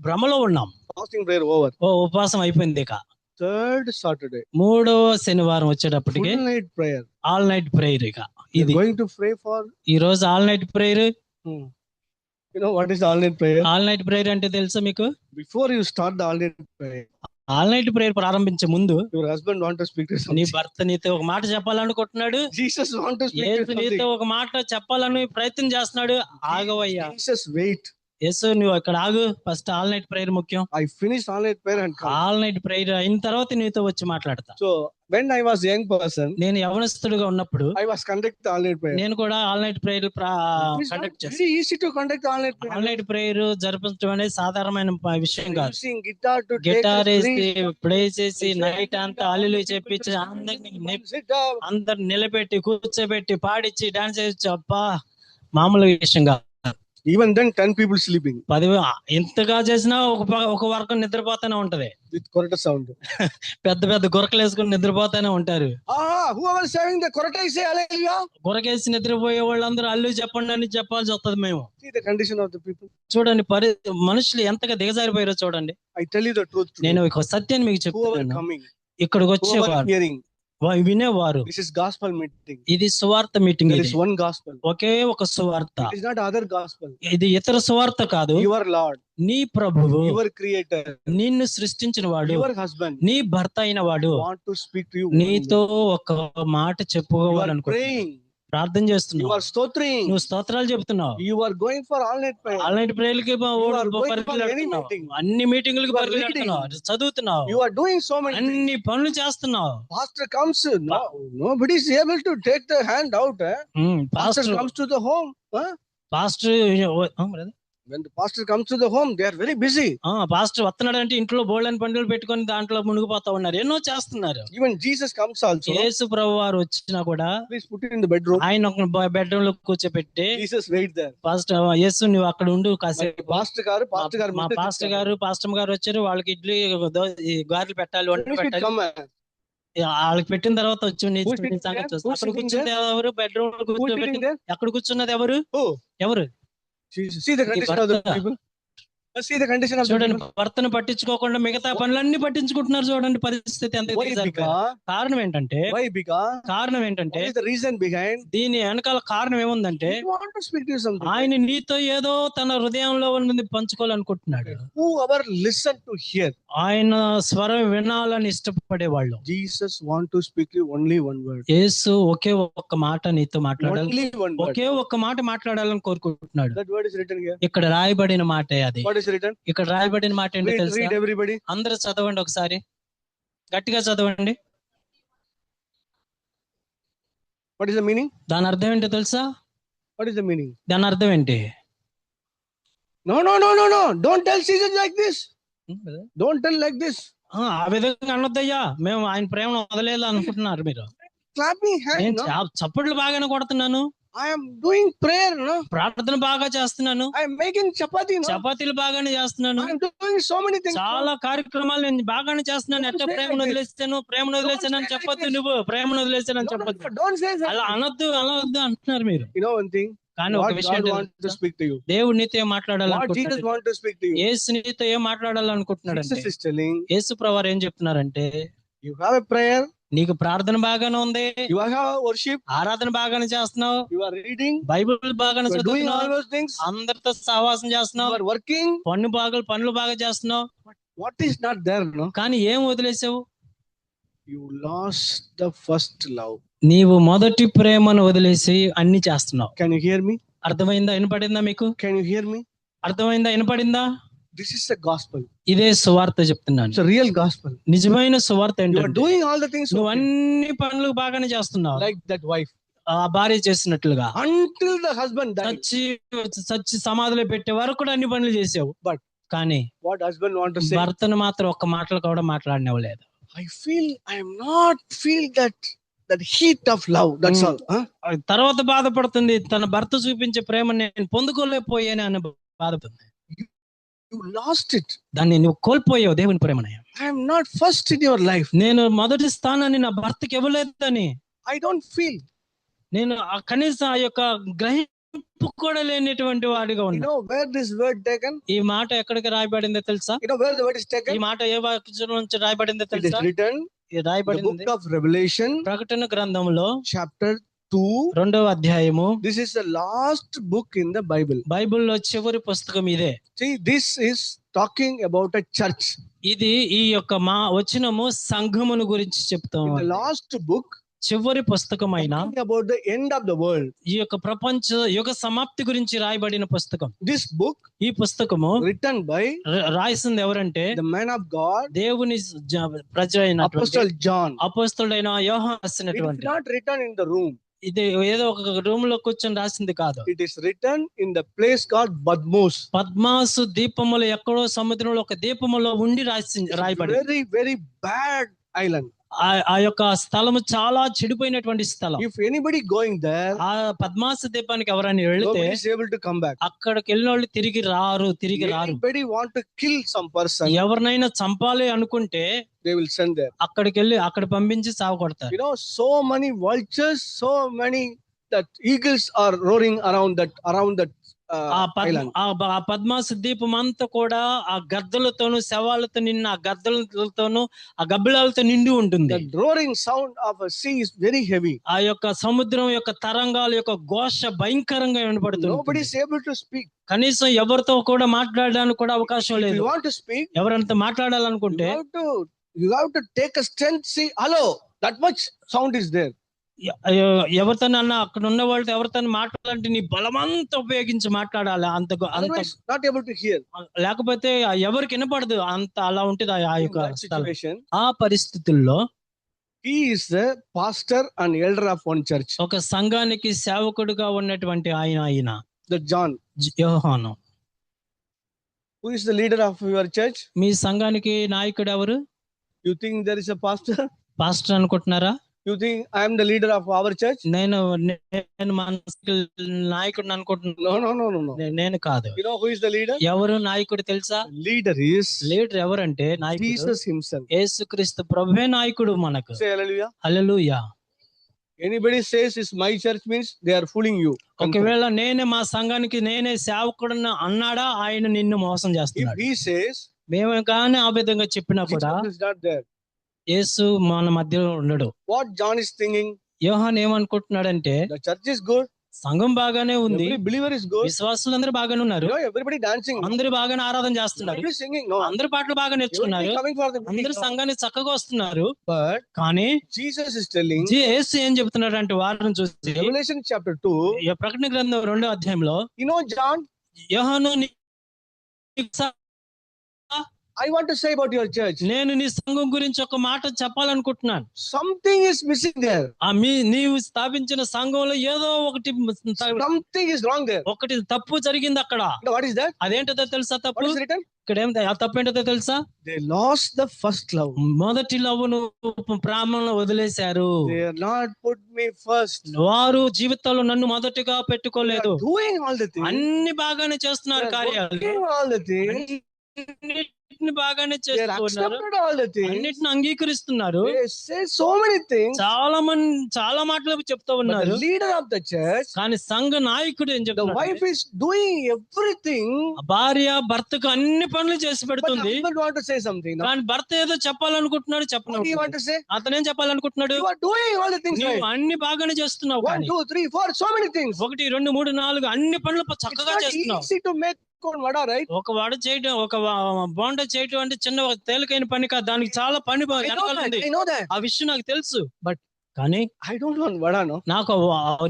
భ్రమలో ఉన్నాం. fasting prayer over. ఉపవాసం అయిపోయింది. ఇక Third Saturday, మూడవ శనివారం వచ్చేటప్పటికి full night prayer. All night prayer. ఇక You're ఇది going to pray for. ఈ రోజు all night prayer. You know what is all night prayer? All night prayer అంటే తెలుసా మీకు? Before you start the all night prayer, all night prayer ప్రారంభించే ముందు your husband want to speak to నీ something. భర్త నీతో ఒక మాట చెప్పాలనుకుంటున్నాడు. Jesus want to speak to యేసు నీతో something. ఒక మాట చెప్పాలని ప్రయత్నం చేస్తున్నాడు. ఆగవయ్యా, Jesus, wait. యేసు నువ్వు అక్కడ ఆగు. ఫస్ట్ ఆల్ నైట్ ప్రేయర్ ముఖ్యం. I finished all night prayer and come. All night prayer అయిన తర్వాత నీతో వచ్చి మాట్లాడతా. So when I was young person, నేను యవనస్తుడుగా ఉన్నప్పుడు I was conduct all night prayer. నేను కూడా all night prayer It is not conduct చేస్తాను. very easy to conduct all night prayer. All night ప్రేయర్ జరిపించడం అనేది సాధారణమైన విషయం కాదు. Using guitar to take guitar us వేసి free. ప్లే చేసి నైట్ అంతా అల్లులు చెప్పించి అందరిని Sit down. అందరు నిలబెట్టి కూర్చోబెట్టి పాడిచ్చి డాన్స్ చేయొచ్చు. అబ్బా మామూలు విషయం కాదు. Even then 10 people sleeping 10 ఎంతగా చేసినా ఒక వర్గం నిద్రపోతానే ఉంటది. with correct sound. పెద్ద పెద్ద గురకలు వేసుకుని నిద్రపోతానే ఉంటారు. Whoever is having the correct say hallelujah. గురకేసి నిద్రపోయే వాళ్ళందరూ అల్లు చెప్పండి అని చెప్పాల్సి వస్తుంది. మేము See the condition of the people. చూడండి మనుషులు ఎంతగా దిగజారిపోయారో చూడండి. I tell you the truth today. నేను ఒక సత్యాన్ని మీకు Whoever చెప్తాను. coming, ఇక్కడికి whoever వచ్చేవారు hearing, వినేవారు. this is gospel meeting. ఇది సువార్త మీటింగ్. There ఇది is one gospel. ఒకే ఒక సువార్త. It is not other gospel. ఇది ఇతర సువార్త కాదు. Your Lord, నీ ప్రభువు, your creator, నిన్ను సృష్టించిన వాడు, your husband నీ భర్త అయిన వాడు want to speak to you. నీతో ఒక మాట You are చెప్పుకోవాలనుకుంటున్నాడు. praying. ప్రార్థన You చేస్తున్నావు. are stottering. నువ్వు స్తోత్రాలు చెప్తున్నావు. You are going for all night prayer. All night ప్రేయర్లకి are going for any meeting. అన్ని మీటింగులకు You are పరిగెడుతున్నావు, చదువుతున్నావు, You are doing so many things. అన్ని పనులు చేస్తున్నావు. Pastor comes, no, nobody is able to take the hand out. Pastor pastor comes to the home. Pastor When the pastor comes to the home, they are very busy. Pastor వస్తున్నాడు అంటే ఇంట్లో బోళ్ళని పండుగలు పెట్టుకొని దాంట్లో మునిగిపోతా ఉన్నారు, ఎన్నో చేస్తున్నారు. Even Jesus comes also. యేసు ప్రభు వారు వచ్చినా కూడా Please put it in the bedroom. ఆయన ఒక బెడ్రూమ్ లో కూర్చోబెట్టి, Jesus wait there. పాస్టర్ యేసు నువ్వు అక్కడ ఉండు కాసేపు. Pastor గారు మా పాస్టర్ గారు పాస్టర్ గారు వచ్చారు, వాళ్ళకి ఇడ్లీ గారెలు పెట్టాలి, వంట పెట్టాలి. come. వాళ్ళకి పెట్టిన తర్వాత వచ్చి నీ Who is sitting సంగతి there? చూస్తా. Who is అక్కడ sitting కూర్చుంది ఎవరు? బెడ్రూమ్ లో Who is కూర్చోబెట్టి sitting there? అక్కడ కూర్చున్నది ఎవరు? Oh, ఎవరు? Jesus. See the condition of the భర్త. people. See the condition of the చూడండి, people. భర్తను పట్టించుకోకుండా మిగతా పనులన్నీ పట్టించుకుంటున్నారు. చూడండి పరిస్థితి ఎంత Why? Because కారణం ఏంటంటే why? Because కారణం ఏంటంటే what is the reason behind? దీని వెనకాల కారణం ఏముందంటే He want to speak to you something. ఆయన నీతో ఏదో తన హృదయంలో ఉన్నది పంచుకోవాలనుకుంటున్నాడు. Whoever listen to hear. ఆయన స్వరం వినాలని ఇష్టపడేవాళ్ళు. Jesus want to speak to you only one word. యేసు ఒకే ఒక్క మాట నీతో మాట్లాడాలి, Only one word. ఒకే ఒక్క మాట మాట్లాడాలని కోరుకుంటున్నాడు. That word is written here. ఇక్కడ రాయబడిన మాటే అది. What is written? ఇక్కడ రాయబడిన మాట ఏంటో Read తెలుసా? everybody. అందరూ చదవండి ఒకసారి, గట్టిగా చదవండి. What is the meaning? దాని అర్థం ఏంటో తెలుసా? What is the meaning? దాని అర్థం ఏంటి? No. Don't tell Jesus like this. Don't tell like this. ఆ విధంగా అనొద్దయ్యా, మేము ఆయన ప్రేమను వదలేదు అనుకుంటున్నారు మీరు. Clapping hand. నేను No? చప్పట్లు బాగానే కొడుతున్నాను, I am doing prayer. No? ప్రార్థన బాగా చేస్తున్నాను, I am making chapati. No? చపాతీలు బాగానే చేస్తున్నాను, I am doing so many things. చాలా కార్యక్రమాలు నేను బాగానే చేస్తున్నాను. ఎట్లా ప్రేమను వదిలేసాను అని చెప్పొద్దు. నువ్వు ప్రేమను వదిలేసానని చెప్పొద్దు. Don't say that. అలా అనొద్దు అంటున్నారు మీరు. You know one thing. కానీ What ఒక విషయం God wants to speak to you. దేవుడు నీతో ఏం What Jesus మాట్లాడాలనుకుంటున్నాడు? wants to speak to you. యేసు నీతో ఏం మాట్లాడాలనుకుంటున్నాడు అంటే, Jesus is telling, యేసు ప్రభువారు ఏం చెప్తున్నారంటే, you have a prayer, నీకు ప్రార్థన బాగానే ఉంది, you have a worship, ఆరాధన బాగానే చేస్తున్నావు, you are reading, బైబిల్ బాగానే you are doing all చదువుతున్నావు, those things, అందరితో సహవాసం you చేస్తున్నావు, are working. పనులు బాగా చేస్తున్నావు. What is not there? No? కానీ ఏం వదిలేసావు? You lost the first love. నీవు మొదటి ప్రేమను వదిలేసి అన్ని చేస్తున్నావు. Can you hear me? అర్థమైందా? వినపడిందా మీకు? Can you hear me? అర్థమైందా? వినపడిందా? This is the gospel. ఇదే సువార్త చెప్తున్నాను. It's a real gospel. నిజమైన సువార్త You are ఏంటంటే, doing all the things నువ్వు okay, అన్ని పనులు బాగానే చేస్తున్నావు, like that wife ఆ భార్య చేసినట్లుగా. until the husband died. చచ్చి సమాధిలో పెట్టే వరకు కూడా అన్ని పనులు చేసావు. But కానీ what husband want to say? భర్తను మాత్రం ఒక్క మాటలు కూడా మాట్లాడినవ్వలేదు. I am not feel that that heat of love. That's all. Huh? తర్వాత బాధపడుతుంది, తన భర్త చూపించే ప్రేమ నేను పొందుకోలేకపోయాను అని బాధపడుతుంది. You lost it. దాన్ని నువ్వు కోల్పోయావు దేవుని ప్రేమని. I am not first in your life. నేను మొదటి స్థానాన్ని నా భర్తకి ఇవ్వలేదని I don't feel. నేను కనీసం ఆ యొక్క గ్రహింపు కూడా లేనిటువంటి వాడిగా You ఉన్నా. know where this word taken? ఈ మాట ఎక్కడికి రాయబడిందో తెలుసా? You know where the word is ఈ taken? మాట ఏ వాక్యం నుంచి రాయబడిందో It is తెలుసా? written ఇది in the రాయబడింది book of Revelation, ప్రకటన గ్రంథంలో chapter 2. 2వ అధ్యాయము. This is the last book in the Bible. బైబిల్లో చివరి పుస్తకం ఇదే. See, this is talking about a church. ఇది ఈ యొక్క మా వచనము సంఘమును గురించి చెప్తాం. In the last book, చివరి పుస్తకమైన talking about the end of the world. ఈ యొక్క ప్రపంచ యుగ సమాప్తి గురించి రాయబడిన పుస్తకం. This book ఈ పుస్తకము written by రాసింది ఎవరంటే the man of God, దేవుని ప్రజ అయినటువంటి Apostle John. అపోస్తలుడైన యోహాను It is రాసినటువంటి. not written in the room. ఇది ఏదో ఒక రూమ్ లో కూర్చొని రాసింది కాదు. It is written in the place called Badmos. పద్మాసు దీపములు ఎక్కడో సముద్రంలో ఒక దీపములో ఉండి రాయబడి. Very, very bad island. ఆ యొక్క స్థలము చాలా చెడిపోయినటువంటి స్థలం. If anybody going there, ఆ పద్మాసు దీపానికి ఎవరైనా వెళితే nobody is able to come back. అక్కడికి వెళ్ళిన వాళ్ళు తిరిగి రారు. Anybody want to kill some person, ఎవరినైనా చంపాలి అనుకుంటే they will send there. అక్కడికి వెళ్ళి అక్కడ పంపించి చావు కొడతారు. You know, so many vultures, so many that eagles are roaring around that island. ఆ పద్మాసు దీపం అంతా కూడా ఆ గద్దలతోను శవాలతో నిన్న ఆ గద్దలతోను ఆ గబ్బిలాలతో నిండి ఉంటుంది. The roaring sound of a sea is very heavy. ఆ యొక్క సముద్రం యొక్క తరంగాల యొక్క ఘోష భయంకరంగా వినపడుతుంది. Nobody is able to speak. కనీసం ఎవరితో కూడా మాట్లాడడానికి కూడా అవకాశం If లేదు. you want to speak, ఎవరంతా మాట్లాడాలనుకుంటే you have to take a strength. See, hello, that much sound is there. ఎవరితో అక్కడ ఉన్న వాళ్ళతో ఎవరితో మాట్లాడాలంటే నీ బలమంతా ఉపయోగించి మాట్లాడాలి. అంత Otherwise, not able to hear. లేకపోతే ఎవరికి వినపడదు. అంత అలా ఉంటుంది ఆ In యొక్క that స్థలం. situation, ఆ పరిస్థితుల్లో he is the pastor and elder of one church. ఒక సంఘానికి సేవకుడుగా ఉన్నటువంటి ఆయన The John. యోహాను. Who is the leader of your church? మీ సంఘానికి నాయకుడు ఎవరు? You think there is a pastor? Pastor అనుకుంటున్నారా? You think I am the leader of our church? నేను మన నాయకుడిని అనుకుంటున్నాను. No. నేను కాదు. You know who is the leader? ఎవరు నాయకుడు తెలుసా? Leader is లీడర్ ఎవరంటే నాయకుడు Jesus himself. యేసుక్రీస్తు ప్రభువే నాయకుడు మనకు. Say hallelujah. Hallelujah. Anybody says it's my church means they are fooling you. ఒకవేళ నేనే మా సంఘానికి నేనే సేవకుడిని అన్నాడా ఆయన నిన్ను మోసం If చేస్తున్నాడు. he says మేము కానీ ఆ విధంగా చెప్పినా కూడా Jesus is not there. యేసు మన మధ్యలో ఉండడు. What John is thinking? యోహాను ఏమనుకుంటున్నాడంటే The church is good. సంఘం బాగానే ఉంది, Every believer is good. విశ్వాసులందరూ బాగానే ఉన్నారు, You know, everybody dancing. అందరూ బాగానే ఆరాధన చేస్తున్నారు, Everybody singing. No. అందరు పాటలు బాగా Everybody నేర్చుకున్నారు, coming for the meeting. అందరు No. సంఘానికి చక్కగా వస్తున్నారు. But కానీ Jesus is telling, యేసు ఏం చెప్తున్నాడు అంటే వారిని చూసి Revelation chapter 2, ఈ ప్రకటన గ్రంథం 2వ అధ్యాయంలో you know, John, యోహాను I want to say about your church. నేను నీ సంఘం గురించి ఒక మాట చెప్పాలనుకుంటున్నాను. Something is missing there. నీవు స్థాపించిన సంఘంలో ఏదో Something is wrong there. ఒకటి తప్పు జరిగింది అక్కడ. You know, what is that? అదేంటో తెలుసా తప్పు? What is written? ఇక్కడ ఏం ఆ తప్పు ఏంటో తెలుసా? They lost the first love. మొదటి లవ్వును ప్రారంభంలో వదిలేశారు. They are not put me first. వారు జీవితంలో నన్ను మొదటిగా They పెట్టుకోలేదు. are doing all the things. అన్ని బాగానే చేస్తున్నారు, They are కార్యాలు doing all the things. అన్నిటిని బాగానే They are చేస్తున్నారు, accepted all the things. అన్నిటిని అంగీకరిస్తున్నారు. They say so many things. చాలా మాటలు చెప్తా But ఉన్నారు. the leader of the church, కానీ సంఘ నాయకుడు ఏం the చెప్తున్నాడు? wife is doing everything. భార్య భర్తకు అన్ని పనులు చేసి But పెడుతుంది. husband want to say something. No? కానీ భర్త ఏదో చెప్పాలనుకుంటున్నాడు, What do you want చెప్పను. to say? అతనేం చెప్పాలనుకుంటున్నాడు? You are doing all the things నువ్వు right. అన్ని బాగానే చేస్తున్నావు, 1, కానీ 2, 3, 4, so many things. 1, 2, 3, 4 అన్ని పనులు It's చక్కగా not చేస్తున్నావు. easy to make one vada, right? ఒక వడ చేయడం, ఒక బోండా చేయడం అంటే చిన్న తేలికైన పని కాదు. దానికి చాలా పని I know వెనకాల that. ఉంది. I know that. ఆ విషయం నాకు తెలుసు. But కానీ I don't want vada, no. నాకు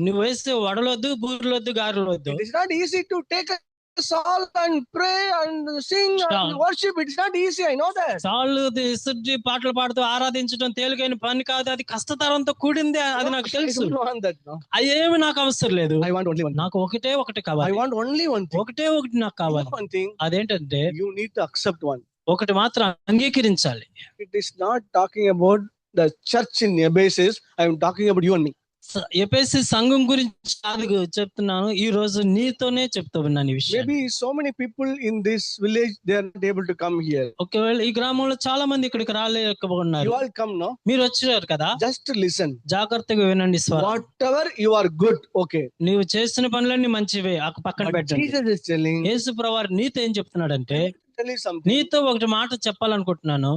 నువ్వు వేసే వడలొద్దు, బూరెలొద్దు, గారెలొద్దు. It is not easy to take a psalm and pray and sing and Stop. worship. It's not easy. I know that. చాలు ఇసుడి పాటలు పాడుతూ ఆరాధించడం తేలికైన పని కాదు, అది కష్టతరంతో కూడింది. అది నాకు I తెలుసు. don't want that, no. అది ఏమి నాకు అవసరం లేదు. I want only one. నాకు ఒకటి I కావాలి. want only one thing. ఒకటి నాకు You కావాలి. know one thing. అదేంటంటే You need to accept one. ఒకటి మాత్రం అంగీకరించాలి. It is not talking about the church in Ephesus. I am talking about you and me. ఎఫెసీ సంఘం గురించి కాదు చెప్తున్నాను, ఈ రోజు నీతోనే చెప్తూ ఉన్నాను ఈ విషయం. Maybe so many people in this village, they are not able to come here. ఒకవేళ ఈ గ్రామంలో చాలా మంది ఇక్కడికి రాలేకపోతున్నారు. You all come, no? మీరు వచ్చారు కదా, Just listen. జాగ్రత్తగా వినండి. Whatever you are good, okay. నీవు చేసిన పనులన్నీ మంచివే, పక్కన But పెట్టండి. Jesus is telling, యేసు ప్రభువారు నీతో ఏం చెప్తున్నాడంటే, tell you something. నీతో ఒకటి మాట చెప్పాలనుకుంటున్నాను,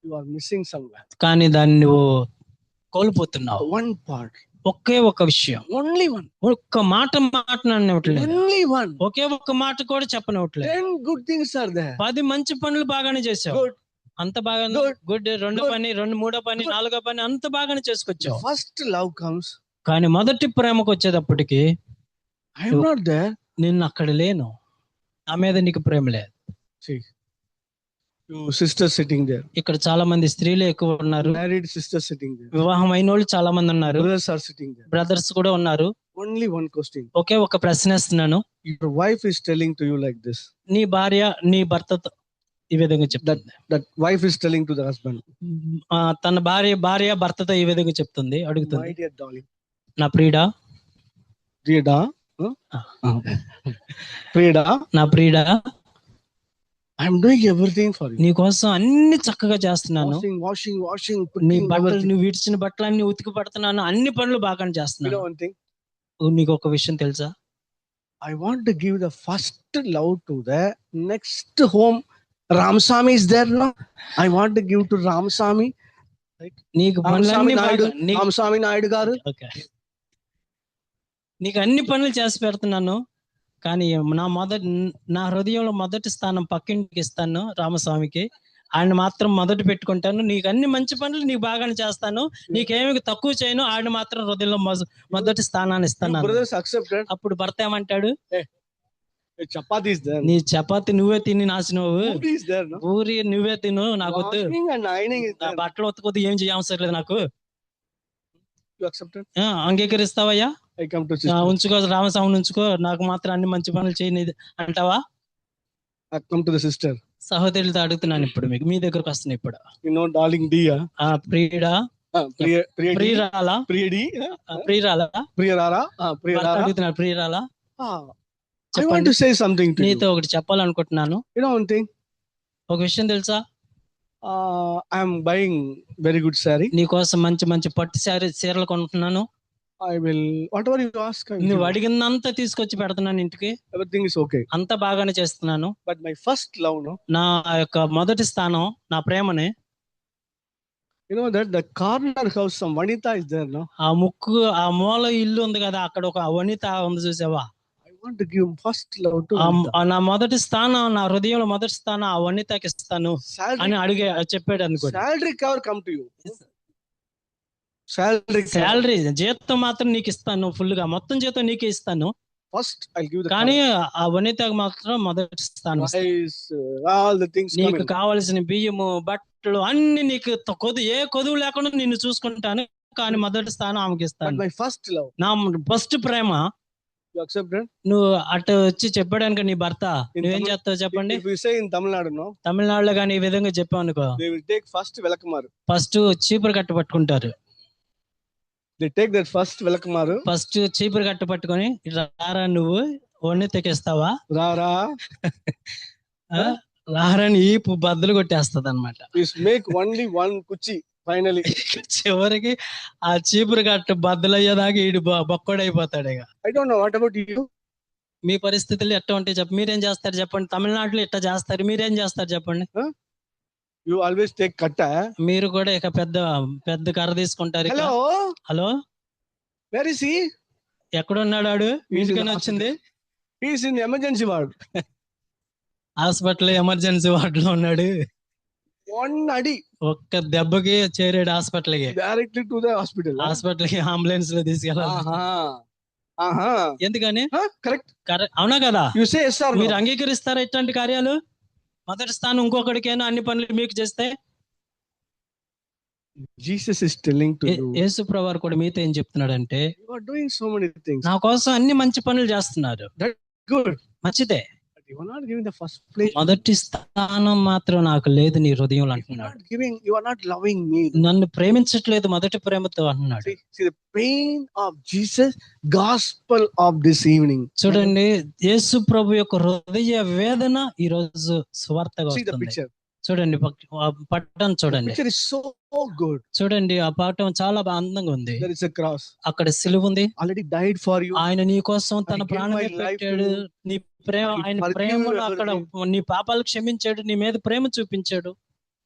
You are missing somewhere. కానీ దాన్ని నువ్వు కోల్పోతున్నావు. One part. ఒకే ఒక విషయం, Only one. ఒక్క మాట మాట్లాడనివ్వట్లేదు, Only one. ఒకే ఒక్క మాట కూడా చెప్పనివ్వట్లేదు. 10 good things are there. 10 మంచి పనులు బాగానే చేసావు, Good. అంత బాగా గుడ్. రెండో పని, మూడో పని, నాలుగో పని అంత బాగానే చేసుకొచ్చావు. First love comes. కానీ మొదటి ప్రేమకు వచ్చేటప్పటికి I am not there. నిన్ను అక్కడ లేను, నా మీద నీకు ప్రేమ లేదు. See, you sisters sitting there. ఇక్కడ చాలా మంది స్త్రీలు ఎక్కువ ఉన్నారు, Married sisters sitting there. వివాహం అయిన వాళ్ళు చాలా మంది ఉన్నారు, Brothers are sitting there. Brothers కూడా ఉన్నారు. Only one question. ఒకే ఒక ప్రశ్న ఇస్తున్నాను. Your wife is telling to you like this. నీ భార్య నీ భర్తతో ఈ విధంగా చెప్తుంది. That wife is telling to the husband. తన భార్య భర్తతో ఈ విధంగా చెప్తుంది, అడుగుతుంది. My dear darling. నా ప్రియుడా, Priyada. Priyada. నా ప్రియుడా, I am doing everything for you. నీ కోసం అన్ని చక్కగా చేస్తున్నాను. Washing, నీ putting బట్టలు, everything. నువ్వు విడిచిన బట్టలన్నీ ఉతికి పడుతున్నాను, అన్ని పనులు బాగానే You చేస్తున్నాను. know one thing? నీకు ఒక విషయం తెలుసా, I want to give the first love to the next home. Ramsamy is there now. I want to give to Ramsamy. నీకు Ramsamy పనులన్నీ Naidu. బాగా- నీకు- Ramsamy Naidu garu. ఓకే. నీకు అన్ని పనులు చేసి పెడుతున్నాను, కానీ నా హృదయంలో మొదటి స్థానం పక్కింటికి ఇస్తాను, రామస్వామికి. ఆయన మాత్రం మొదటి పెట్టుకుంటాను. నీకు అన్ని మంచి పనులు నీకు బాగానే చేస్తాను, నీకేమి తక్కువ చేయను, ఆయన మాత్రం హృదయంలో మొదటి స్థానాన్ని ఇస్తాను. Brothers accepted. అప్పుడు భర్త ఏమంటాడు, Chapati is there. నీ చపాతి నువ్వే తిని నాశనవు, Food is there. No? Puri నువ్వే తిను, నాకు వద్దు, Washing and ironing is నా there. బట్టలు ఉతకొద్దు, ఏం చేయవసరం లేదు నాకు. You accepted? అంగీకరిస్తావయ్యా, I come to sister. ఉంచుకో, రామస్వామిని ఉంచుకో, నాకు మాత్రం అన్ని మంచి పనులు చేయని అంటావా? I come to the sister. సహోదరులతో అడుగుతున్నాను ఇప్పుడు, మీకు మీ దగ్గరకు వస్తున్నాయి ఇప్పుడు. You know, darling Dia. ప్రియుడా, ప్రియురాలా, ప్రియురాలా, Priyarara. భర్త అడుగుతున్నాడు, ప్రియురాలా, I want to say something to you. నీతో ఒకటి చెప్పాలనుకుంటున్నాను. You know one thing? ఒక విషయం తెలుసా, I am buying very good saree. నీ కోసం మంచి మంచి పట్టు చీరలు కొంటున్నాను. I will, whatever you ask, I will నువ్వు give. అడిగినంత తీసుకొచ్చి పెడుతున్నాను ఇంటికి, Everything is okay. అంతా బాగానే చేస్తున్నాను. But my first love, no? నా యొక్క మొదటి స్థానం, నా ప్రేమని, You know that the corner house, some Vanita is there, no? ఆ మూల ఇల్లు ఉంది కదా, అక్కడ ఒక వనిత ఉంది చూసావా. I want to give first love to Vanita. నా మొదటి స్థానం, నా హృదయంలో మొదటి స్థానం ఆ వనితకి ఇస్తాను అని Salary, చెప్పాడు అనుకో. salary cover come to you. Salary cover. Salary జీతం మాత్రం నీకు ఇస్తాను, ఫుల్ గా మొత్తం జీతం నీకే ఇస్తాను, First, I'll give the కానీ ఆ వనితకు మాత్రం మొదటి స్థానం ఇస్తాను. rice, all the things come నీకు in. కావలసిన బియ్యము, బట్టలు అన్ని నీకు ఏ కొదువు లేకుండా నిన్ను చూసుకుంటాను, కానీ మొదటి స్థానం ఆమెకి But ఇస్తాను. my first love, నా ఫస్ట్ ప్రేమ. you accepted? నువ్వు అటు వచ్చి చెప్పడానికి నీ భర్త నువ్వేం చేస్తావు చెప్పండి. If you say in Tamil Nadu, no? తమిళనాడులో కానీ ఈ విధంగా చెప్పావు అనుకో, They will take first Velakamaru. First చీపురు కట్ట పట్టుకుంటారు. They take that first Velakamaru. First చీపురు కట్ట పట్టుకొని, రారా నువ్వు వన్ని తెకేస్తావా, Rara. రారని ఈ బద్దలు కొట్టేస్తది అనమాట. Please make only one kuchi. Finally. చివరికి ఆ చీపురు కట్ట బద్దలయ్యేదాకా ఈడు బొక్కడైపోతాడు. ఇక I don't know. What about you? మీ పరిస్థితులు ఎట్లా ఉంటాయి చెప్పండి, మీరేం చేస్తారు చెప్పండి. తమిళనాడులో ఎట్లా చేస్తారు, మీరేం చేస్తారు చెప్పండి. You always take katta. మీరు కూడా ఇక పెద్ద కర్ర తీసుకుంటారు. Hello. Hello, Where is he? ఎక్కడున్నాడు ఆడు? ఇంటికనే వచ్చింది. He is in the emergency ward. Hospital emergency ward లో ఉన్నాడు. One adi. ఒక్క దెబ్బకి చేరాడు హాస్పిటల్ కి. Directly to the hospital. Hospital కి అంబులెన్స్ లో తీసుకెళ్ళాలి. ఎందుకని? Correct. అవునా కదా? You say yes or no? మీరు అంగీకరిస్తారా ఇట్లాంటి కార్యాలు? మొదటి స్థానం ఇంకొకటికైనా అన్ని పనులు మీకు చేస్తే. Jesus is telling to you. యేసు ప్రభువారు కూడా మీతో ఏం చెప్తున్నాడంటే, You are doing so many things. నా కోసం అన్ని మంచి పనులు చేస్తున్నారు. Good. మంచిదే. But You are not giving the first place. మొదటి స్థానం మాత్రం నాకు లేదు నీ హృదయంలో అంటున్నాడు. You are not loving me. నన్ను ప్రేమించట్లేదు మొదటి ప్రేమతో అంటున్నాడు. See the pain of Jesus, gospel of this evening. చూడండి, యేసు ప్రభు యొక్క హృదయ వేదన ఈ రోజు సువార్తగా See the వస్తుంది. picture. చూడండి, పట్టణం చూడండి. Picture is so good. చూడండి, ఆ పాఠం చాలా అందంగా ఉంది. There is a cross. అక్కడ సిలువ ఉంది. Already died for you. ఆయన నీ కోసం తన I give ప్రాణమే my life పెట్టాడు. to you. నీ ప్రేమ, He ఆయన forgive ప్రేమను అక్కడ everything. నీ పాపాలు క్షమించాడు, నీ మీద ప్రేమ చూపించాడు.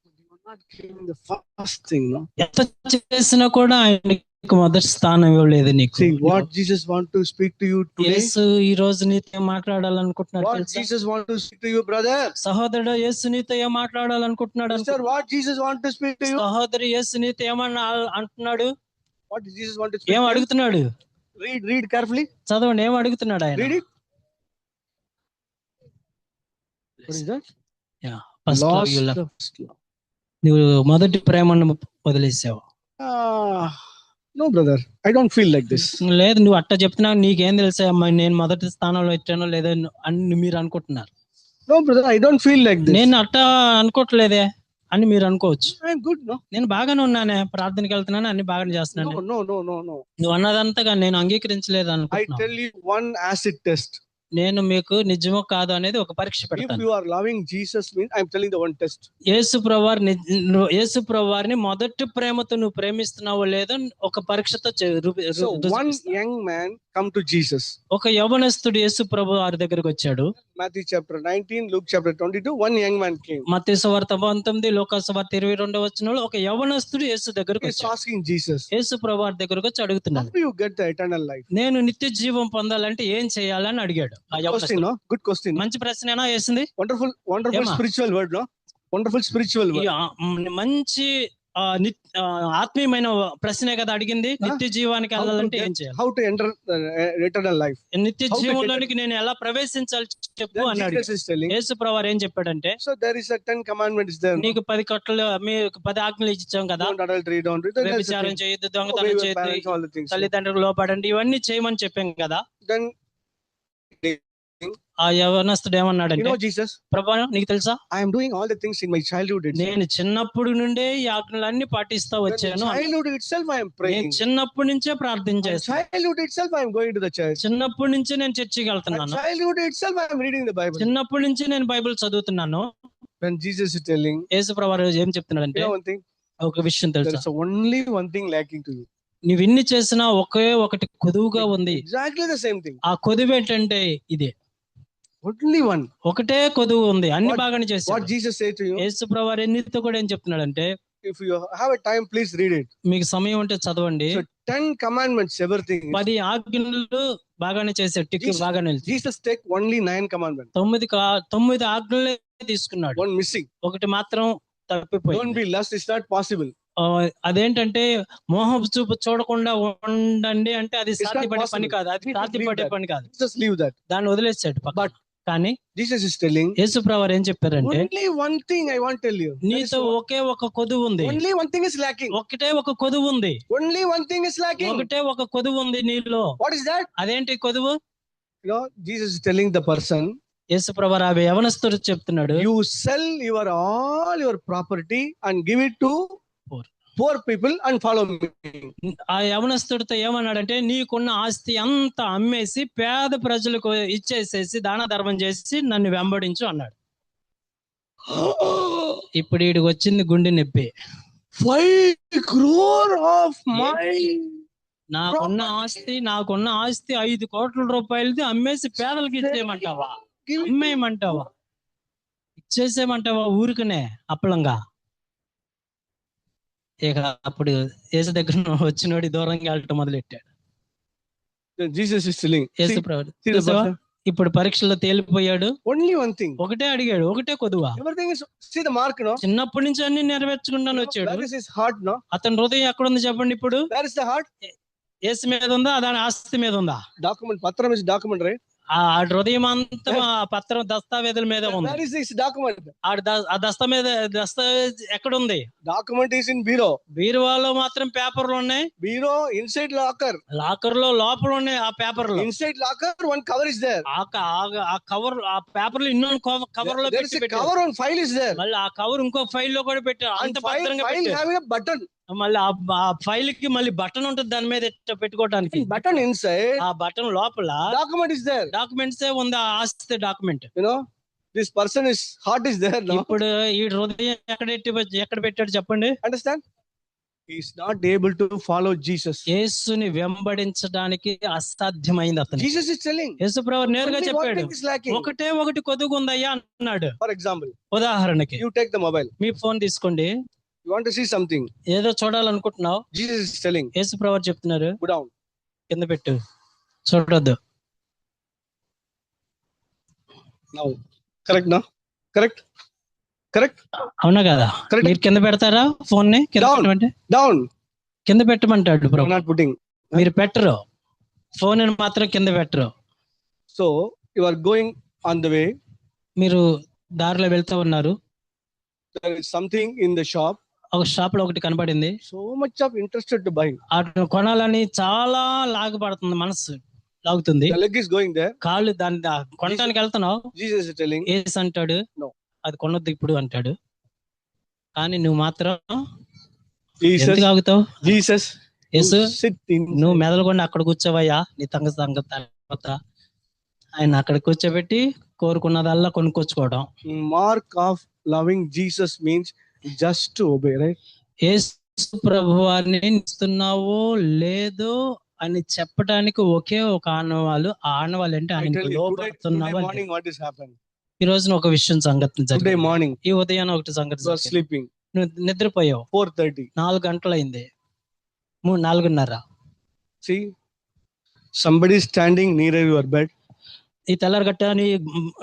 You are not giving the first thing, no? ఎంత చేసినా కూడా ఆయనకి మొదటి స్థానం ఇవ్వలేదు నీకు. See what Jesus want to speak to you today. యేసు ఈ రోజు నీతో మాట్లాడాలనుకుంటున్నాడు What తెలుసా? Jesus want to speak to you, brother. సహోదరుడు, యేసు నీతో ఏం మాట్లాడాలనుకుంటున్నాడు? Sister, what Jesus want to speak to you. సహోదరు, యేసు నీతో ఏమన్నా అంటున్నాడు? What Jesus want to speak ఏం to you. అడుగుతున్నాడు? Read carefully. చదవండి, ఏం అడుగుతున్నాడు ఆయన? Read it. What is that? First love, Lost you love. the first love. నువ్వు మొదటి ప్రేమను వదిలేసావు. No, brother. I don't feel like this. లేదు, నువ్వు అట్ట చెప్తున్నావు, నీకేం తెలుసా అమ్మా నేను మొదటి స్థానంలో ఇచ్చానో లేదో అని మీరు అనుకుంటున్నారు. No, brother. I don't feel like this. నేను అట్ట అనుకోవట్లేదే అని మీరు అనుకోవచ్చు. I'm good, no? నేను బాగానే ఉన్నానే, ప్రార్థనకి వెళ్తున్నాను, అన్ని బాగానే చేస్తున్నాను. No. నువ్వు అన్నదంతగా నేను అంగీకరించలేదు I అనుకుంటున్నావు. tell you one acid test. నేను మీకు నిజమో కాదు అనేది ఒక పరీక్ష If పెడతాను. you are loving Jesus, means I'm telling the one test. యేసు ప్రభువారిని మొదటి ప్రేమతో నువ్వు ప్రేమిస్తున్నావో లేదో ఒక పరీక్షతో So one young man come to Jesus. ఒక యవనస్తుడు యేసు ప్రభు వారి దగ్గరకు వచ్చాడు. Matthew chapter 19, Luke chapter 22, one young man came. మత్తయి సువార్త 19, లూకా సువార్త 22వ వచనంలో ఒక యవనస్తుడు యేసు దగ్గరకు He's వచ్చాడు. asking Jesus, యేసు ప్రభు వారి దగ్గరకు వచ్చి how అడుగుతున్నాడు, do you get the eternal life? నేను నిత్య జీవం పొందాలంటే ఏం చేయాలని అడిగాడు. ఆ Question, యవనస్తుడు. no? Good question. మంచి ప్రశ్నేనా వేసింది? Wonderful Ema. spiritual word, no? Wonderful spiritual word. మంచి ఆత్మీయమైన ప్రశ్నే కదా అడిగింది. నిత్య జీవానికి వెళ్ళాలంటే ఏం చేయాలి? How to enter the eternal life? నిత్య How to జీవంలోనికి నేను ఎలా ప్రవేశించాలి చెప్పు Then అన్నాడు. Jesus is telling. యేసు ప్రభువారు ఏం చెప్పాడంటే, So there is a 10 commandments there. No? నీకు 10 కట్టలు, మీకు 10 ఆజ్ఞలు ఇచ్చాం కదా. Don't adultery, don't do that. వ్యభిచారం చేయొద్దు, Obey దొంగతనం your చేయొద్దు, parents, all the things. తల్లిదండ్రులకు లోపడండి, ఇవన్నీ చేయమని చెప్పాం కదా. Then ఆ యవనస్తుడు you ఏమన్నాడంటే, know Jesus, ప్రభా నీకు తెలుసా, I am doing all the things in my childhood itself. నేను చిన్నప్పుడు నుండే ఈ ఆజ్ఞలన్నీ పాటిస్తా Then in వచ్చాను. childhood itself I am నేను praying. చిన్నప్పటి నుంచే ప్రార్థన In చేస్తాను. childhood itself I am going to the church. చిన్నప్పటి నుంచే నేను చర్చికి In వెళ్తున్నాను. childhood itself I am reading the Bible. చిన్నప్పటి నుంచి నేను బైబిల్ చదువుతున్నాను. When Jesus is telling, యేసు ప్రభువారు ఏం you చెప్తున్నాడంటే, know one thing, ఒక విషయం there తెలుసా, is only one thing lacking to you. నువ్వు ఇన్ని చేసినా ఒకే ఒకటి కొదువుగా ఉంది. Exactly the same thing. ఆ కొదువు ఏంటంటే ఇదే, Only one. ఒకటే కొదువు ఉంది, అన్ని What- బాగానే What చేశాడు. Jesus said to you, యేసు ప్రభువారు ఎన్నితో కూడా ఏం చెప్తున్నాడంటే, if you have a time, please read it. మీకు సమయం ఉంటే చదవండి. So 10 commandments, everything. 10 ఆజ్ఞలు బాగానే చేశాడు, టిక్ Jesus- బాగానే వెళ్తుంది. Jesus take only 9 commandments. 9 ఆజ్ఞలే తీసుకున్నాడు, One missing. ఒకటి మాత్రం Don't తప్పిపోయింది. be lust. It's not possible. అదేంటంటే మోహపు చూపు చూడకుండా ఉండండి అంటే అది It's not సాధ్యపడే పని possible. కాదు, అది We should సాధ్యపడే leave that. పని కాదు. Just leave that. దాన్ని వదిలేసాడు పక్కన. But కానీ Jesus is telling, యేసు ప్రభువారు ఏం చెప్పారంటే, only one thing I want to tell you. There is నీతో ఒకే ఒక కొదువు ఉంది, only one thing is lacking. ఒకటే ఒక కొదువు ఉంది, Only one thing is lacking. ఒకటే ఒక కొదువు ఉంది నీలో. What is that? అదేంటి కొదువు? You know, Jesus is telling the person, యేసు ప్రభువారు ఆ యవనస్తుడు చెప్తున్నాడు, you sell all your property and give it to Poor. poor people and follow me. ఆ యవనస్తుడితో ఏమన్నాడంటే, నీకున్న ఆస్తి అంతా అమ్మేసి పేద ప్రజలకు ఇచ్చేసేసి దాన ధర్మం చేసి నన్ను వెంబడించు అన్నాడు. ఇప్పుడు వీడికి వచ్చింది గుండె నొప్పి. 5 crore of my నాకున్న ఆస్తి 5 కోట్ల రూపాయలది అమ్మేసి పేదలకు ఇచ్చేయమంటావా, give it. అమ్మేయమంటావా, ఇచ్చేసేయమంటావా ఊరికనే అప్పలంగా? ఇక అప్పుడు యేసు దగ్గర వచ్చినోడి దూరంగా వెళ్ళటం మొదలెట్టాడు. Then Jesus is telling, Yesu see, ప్రభువు see the చూసావా? person? ఇప్పుడు పరీక్షలో తేలిపోయాడు. Only one thing. ఒకటే అడిగాడు, ఒకటే కొదువా. Everything is, see the mark, no? చిన్నప్పటి నుంచి అన్ని నెరవేర్చుకుంటాను వచ్చాడు. Where is his heart, no? అతని హృదయం ఎక్కడ ఉంది చెప్పండి ఇప్పుడు? Where is the heart? యేసు మీద ఉందా, దాని ఆస్తి మీద ఉందా? Document, patram is document, right? ఆ హృదయం అంతా ఆ పత్రం దస్తావేజుల మీద ఉంది. Where is this document? ఆ దస్తావేజ్ ఎక్కడ ఉంది? Document is in bureau. బీరువాలో మాత్రం పేపర్లు ఉన్నాయి. Bureau inside locker. లాకర్ లో లోపల ఉన్నాయి ఆ పేపర్లు. Inside locker one cover is there. ఆ కవర్ ఆ పేపర్లు ఇన్నో కవర్ లో There is a పెట్టి cover on file is there. మళ్ళీ ఆ కవర్ ఇంకో ఫైల్ లో కూడా పెట్టారు. And అంత file భద్రంగా having పెట్టారు. a button. మళ్ళీ ఆ ఫైల్ కి మళ్ళీ బటన్ ఉంటుంది దాని మీద పెట్టుకోవడానికి. Button inside. ఆ బటన్ లోపల Document is there. డాక్యుమెంట్స్ ఉంది. ఆ ఆస్తి document. You know, this person is heart is there now. ఇప్పుడు ఈ హృదయం ఎక్కడ పెట్టాడు చెప్పండి? Understand? He is not able to follow Jesus. యేసుని వెంబడించడానికి అసాధ్యమైంది అతను. Jesus is telling. యేసుప్రభు నేరుగా Only one చెప్పాడు, thing is lacking. ఒకటి కొద్దుగుందయ్యా అన్నాడు. For example, ఉదాహరణకి you take the mobile. Me phone తీసుకోండి. You want to see something. ఏదో చూడాలనుకుంటున్నావు. Jesus is telling. యేసుప్రభు చెప్తున్నారు, Put down. కింద పెట్టు, చూడొద్దు. Now, correct now? Correct? అవునా కదా? Correct. మీరు కింద పెడతారా ఫోన్ ని? కింద Down. పెట్టమంటే Down. కింద పెట్టమంటాడు I'm ప్రభు. not putting. మీరు పెట్టరు, ఫోన్ మాత్రం కింద పెట్టరు. So, you are going on the way. మీరు దారిలో వెళ్తూ ఉన్నారు. There is something in the shop. ఒక షాప్ లో ఒకటి కనబడింది. So much of interested to buy. అటు కొనాలని చాలా లాగపడుతుంది, మనసు లాగుతుంది. The leg is going there. కాళ్ళు దాన్ని కొనడానికి వెళ్తున్నావు. Jesus is telling. ఏసు అంటాడు, No. అది కొనొద్దు ఇప్పుడు అంటాడు. కానీ నువ్వు మాత్రం Jesus. ఎందుకు ఆగుతావు? Jesus. Yesu, You sit in. నువ్వు మెదలకుండా అక్కడ కూర్చోవయ్యా, నీ సంగతి తర్వాత ఆయన అక్కడ కూర్చోబెట్టి కోరుకున్నదల్లా కొనుక్కొచ్చుకోవడం. Mark of loving Jesus means just to obey, right? యేసు ప్రభు వారిని ఇస్తున్నావో లేదో అని చెప్పడానికి ఒకే ఒక ఆనవాలు. ఆ ఆనవాలు అంటే I ఆయన tell you, లోపడుతున్నావా? today morning what is happened? ఈ రోజున ఒక విషయం సంగతి Today జరిగింది. morning ఈ ఉదయాన్ని ఒకటి సంగతి you are జరిగింది. sleeping. నువ్వు నిద్రపోయావు. 4:30. 4 గంటలైంది. 4:30. See, somebody is standing near your bed. ఈ తెల్లారగట్ట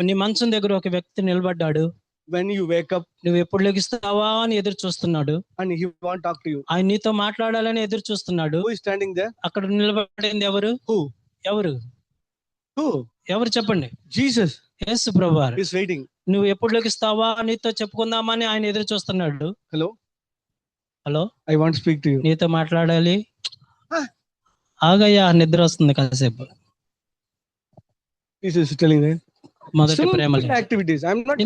నీ మంచం దగ్గర ఒక వ్యక్తి నిలబడ్డాడు. When you wake up నువ్వు ఎప్పుడు లెగిస్తావా అని ఎదురు చూస్తున్నాడు. and he want to talk to you. ఆయన నీతో మాట్లాడాలని ఎదురు చూస్తున్నాడు. Who is standing there? అక్కడ నిలబడింది ఎవరు? ఎవరు చెప్పండి? Jesus యేసు ప్రభువారు. is waiting. నువ్వు ఎప్పుడు లెగిస్తావా నీతో చెప్పుకుందామని ఆయన ఎదురు చూస్తున్నాడు. Hello, hello, I want to speak to you. నీతో మాట్లాడాలి. ఆగయ్యా, నిద్ర వస్తుంది కాసేపు. Jesus is telling them. మొదటి ప్రేమ Simple activities. I'm not.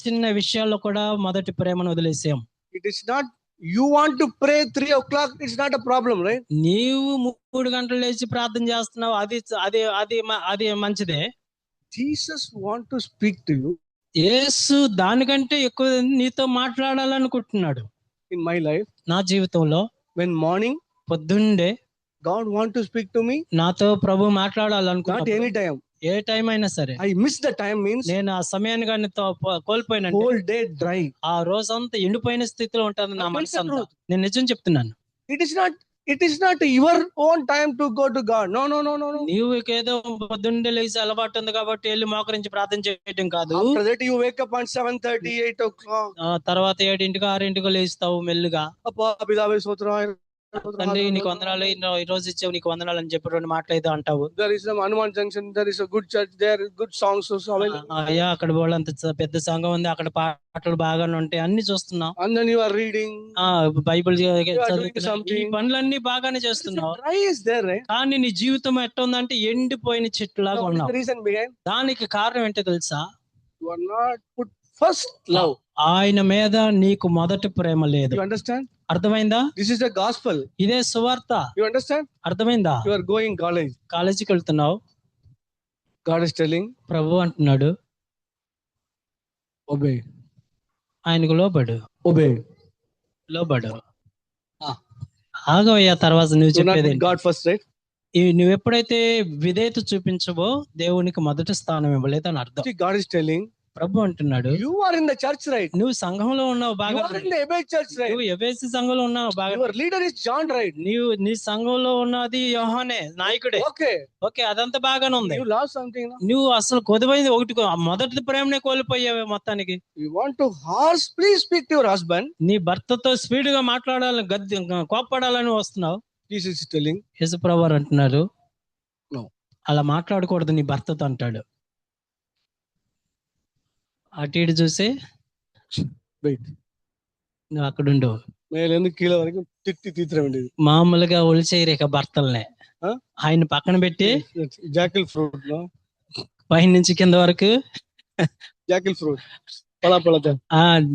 చిన్న విషయాల్లో కూడా మొదటి ప్రేమను వదిలేసాం. It is not. You want to pray 3 o'clock. It's not a problem, right? నీవు 3 గంటలు లేచి ప్రార్థన చేస్తున్నావు, అది మంచిదే. Jesus want to speak to you. యేసు దానికంటే ఎక్కువ నీతో మాట్లాడాలనుకుంటున్నాడు. In my life, నా జీవితంలో when morning పొద్దుండే God want to speak to me. నాతో ప్రభు Not మాట్లాడాలనుకుంటున్నాడు. any time. A time అయినా సరే. I miss the time means నేను ఆ సమయాన్ని కానీ కోల్పోయినంటే whole day dry. ఆ రోజంతా ఎండిపోయిన స్థితిలో ఉంటుంది నా Tell the మనసు అంతా. truth. నేను నిజం చెప్తున్నాను. It is not your own time to go to God. No. నీవు ఏదో పొద్దున్నే లేచి అలవాటు ఉంది కాబట్టి వెళ్ళి మోకరించి ప్రార్థన చేయటం కాదు. After that you wake up on 7:30, 8 o'clock. తర్వాత 7 6 లేస్తావు మెల్లుగా. Appa Pidave Sotra. తండ్రి నీకు వందనాలు, ఈ రోజు ఇచ్చావు నీకు వందనాలు అని చెప్పి 2 మాటలు అయితే అంటావు. There is some Hanuman Junction. There is a good church there. Good songs also available. అయ్యా, అక్కడ వాళ్ళంత పెద్ద సంఘం ఉంది, అక్కడ పాటలు బాగానే ఉంటాయి, అన్ని చూస్తున్నావు. And then you are reading. Bible something. ఈ పనులన్నీ బాగానే చేస్తున్నావు. Dry is there, right? కానీ నీ జీవితం ఎట్లా ఉందంటే ఎండిపోయిన చెట్టులాగా What is ఉన్నావు. the reason behind? దానికి కారణం ఏంటో తెలుసా? You are not put first love. ఆయన మీద నీకు మొదటి ప్రేమ లేదు. You understand? అర్థమైందా? This is the gospel. ఇదే సువార్త. You understand? అర్థమైందా? You are going college. కాలేజీకి వెళ్తున్నావు. God is telling, ప్రభు అంటున్నాడు, obey. ఆయనకు లోబడు. Obey. ఆగవయ్యా, తర్వాత నువ్వు Do not చెప్పేది put God first, right? నువ్వు ఎప్పుడైతే విధేయత చూపించవో దేవునికి మొదటి స్థానం ఇవ్వలేదు అని అర్థం. See, God is telling, ప్రభు అంటున్నాడు, you are in the church, right? నువ్వు సంఘంలో ఉన్నావు You బాగా. are in the Ebed church, right? నువ్వు ఎఫెసీ సంఘంలో ఉన్నావు బాగా. Your leader is John, right? నీ సంఘంలో ఉన్నది యోహానే, నాయకుడే. Okay. ఓకే, అదంతా బాగానే ఉంది. You lost something, no? నువ్వు అసలు కొద్దిపోయింది ఒకటి, మొదటి ప్రేమనే కోల్పోయావే మొత్తానికి. You want to harsh, please speak to your husband. నీ భర్తతో స్పీడ్ గా మాట్లాడాలని కోప్పడాలని వస్తున్నావు. Jesus is telling, యేసుప్రభు అంటున్నారు, no. అలా మాట్లాడకూడదు నీ భర్తతో అంటాడు. అటు ఇటు చూసి వెయిట్, నువ్వు అక్కడుండు. మేలెందుకు కీళ్ళ వరకు తిట్టి తీర్చండి. మామూలుగా ఒలిచేయరు ఇక భర్తల్ని. ఆ? ఆయన పక్కన పెట్టి జాకిల్ ఫ్రూట్ నో, పైన నుంచి కింద వరకు జాకిల్ ఫ్రూట్ పలా పలా.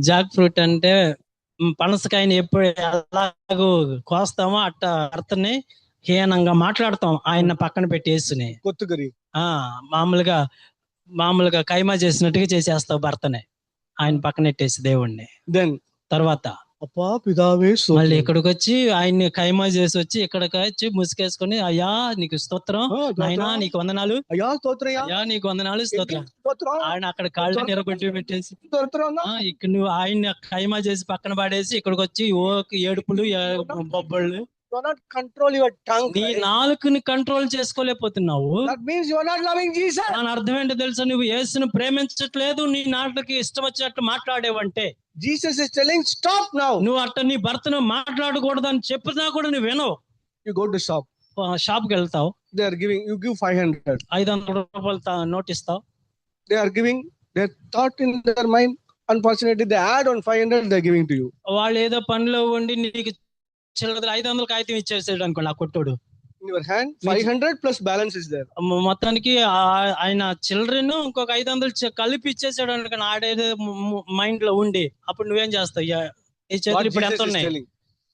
జాక్ ఫ్రూట్ అంటే పనసకాయని ఎప్పుడు ఎలాగో కోస్తామో అట్ట భర్తని హీనంగా మాట్లాడతాం ఆయన పక్కన పెట్టేసుని. కొత్తుకరి మామూలుగా కైమా చేసినట్టుగా చేసేస్తావు భర్తని ఆయన పక్కన పెట్టేసి దేవుణ్ణి. దెన్ తర్వాత అప్పా పితావే మళ్ళీ ఇక్కడికి వచ్చి ఆయన్ని కైమా చేసి వచ్చి ఇక్కడికి వచ్చి ముసుకేసుకొని, అయ్యా నీకు స్తోత్రం, నాయనా నీకు వందనాలు, అయ్యా స్తోత్రం, అయ్యా నీకు వందనాలు, స్తోత్రం. ఆయన అక్కడ కాళ్ళు నిరగొట్టి పెట్టేసి ఇక్కడ నువ్వు ఆయన్ని కైమా చేసి పక్కన పడేసి ఇక్కడికి వచ్చి ఏడుపులు బొబ్బళ్ళు. Control your tongue. నీ నాలుకని కంట్రోల్ చేసుకోలేకపోతున్నావు. That means you are not loving Jesus. దాని అర్థం ఏంటో తెలుసా? నువ్వు యేసుని ప్రేమించట్లేదు. నీ నాటకి ఇష్టం వచ్చినట్టు మాట్లాడేవంటే Jesus is telling stop now. నువ్వు అట్ట నీ భర్తను మాట్లాడకూడదు అని చెప్పినా కూడా నువ్వు వినవు. యు గో టు షాప్ కి వెళ్తావు, they are giving, you give 500 500 note ఇస్తావు. They are giving, they thought in their mind, unfortunately they add on 500 they are giving to you. వాళ్ళు ఏదో పనిలో ఉండి నీకు చిల్లర 500 కాగితం ఇచ్చేసాడు అనుకోండి ఆ కొట్టుడు. In your hand 500 plus balance is there. మొత్తానికి ఆయన చిల్డ్రన్ ఇంకొక 500 కలిపి ఇచ్చేసాడు అనుకోండి ఆడేదో మైండ్ లో ఉండి. అప్పుడు నువ్వేం చేస్తావు? ఈ చేతులు ఇప్పుడు ఎంత ఉన్నాయి?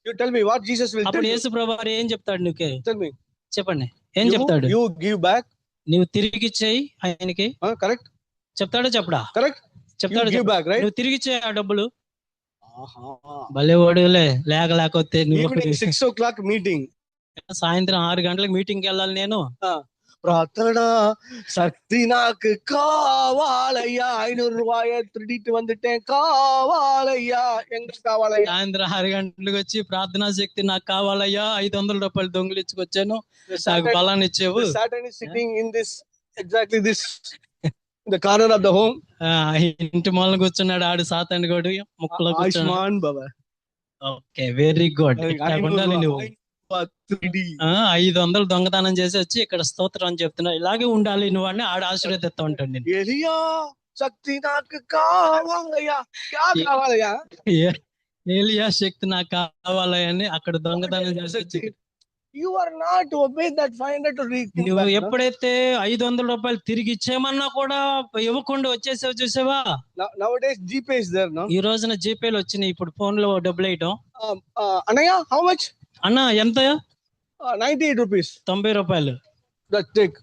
You tell me what Jesus will tell. అప్పుడు యేసు ప్రభువు ఏం చెప్తాడు? నువ్వు tell me, చెప్పండి ఏం చెప్తాడు? You give back. నువ్వు తిరిగి ఇచ్చేయి ఆయనకి. కరెక్ట్ చెప్తాడా చెప్పడా? కరెక్ట్ చెప్తాడు. give back, right? నువ్వు తిరిగి ఇచ్చే ఆ డబ్బులు. భలే ఓడులే లేకపోతే నువ్వు 6 o'clock మీటింగ్, సాయంత్రం 6 గంటలకు మీటింగ్ కి వెళ్ళాలి నేను. ప్రార్థన శక్తి నాకు కావాలయ్యా, 500 రూపాయ క్రెడిట్ వందిటే కావాలయ్యా, ఎంగ కావాలయ్యా. సాయంత్రం 6 గంటలకు వచ్చి ప్రార్థనా శక్తి నాకు కావాలయ్యా, 500 రూపాయలు దొంగిలించుకొచ్చాను, నాకు బలాన్ని ఇచ్చేవు. Satan is sitting in this, exactly this, in the corner of the home. ఇంటి మూలన కూర్చున్నాడు ఆడు సాతాను గోడు ముక్కలో కూర్చున్నాడు. Ayushman Baba. Okay, very good. నువ్వు 500 దొంగతనం చేసి వచ్చి ఇక్కడ స్తోత్రం అని చెప్తున్నావు. ఇలాగే ఉండాలి నువ్వు అని ఆడ ఆశీర్వదిస్తా ఉంటాడు. ఎలియా శక్తి నాకు కావాలయ్యా, కావాలయ్యా, ఏలియా శక్తి నాకు కావాలని అక్కడ దొంగతనం చేసి వచ్చి You are not to obey that 500 to read. నువ్వు ఎప్పుడైతే 500 రూపాయలు తిరిగి ఇచ్చేయమన్నా కూడా ఇవ్వకుండా వచ్చేసావు చూసావా? Nowadays GPay is there, no? ఈ రోజున జీపేలు వచ్చినాయి, ఇప్పుడు ఫోన్ లో డబ్బులు వేయటం. అన్నయ్య how much? అన్న ఎంత? 98 rupees. 90 రూపాయలు. That take.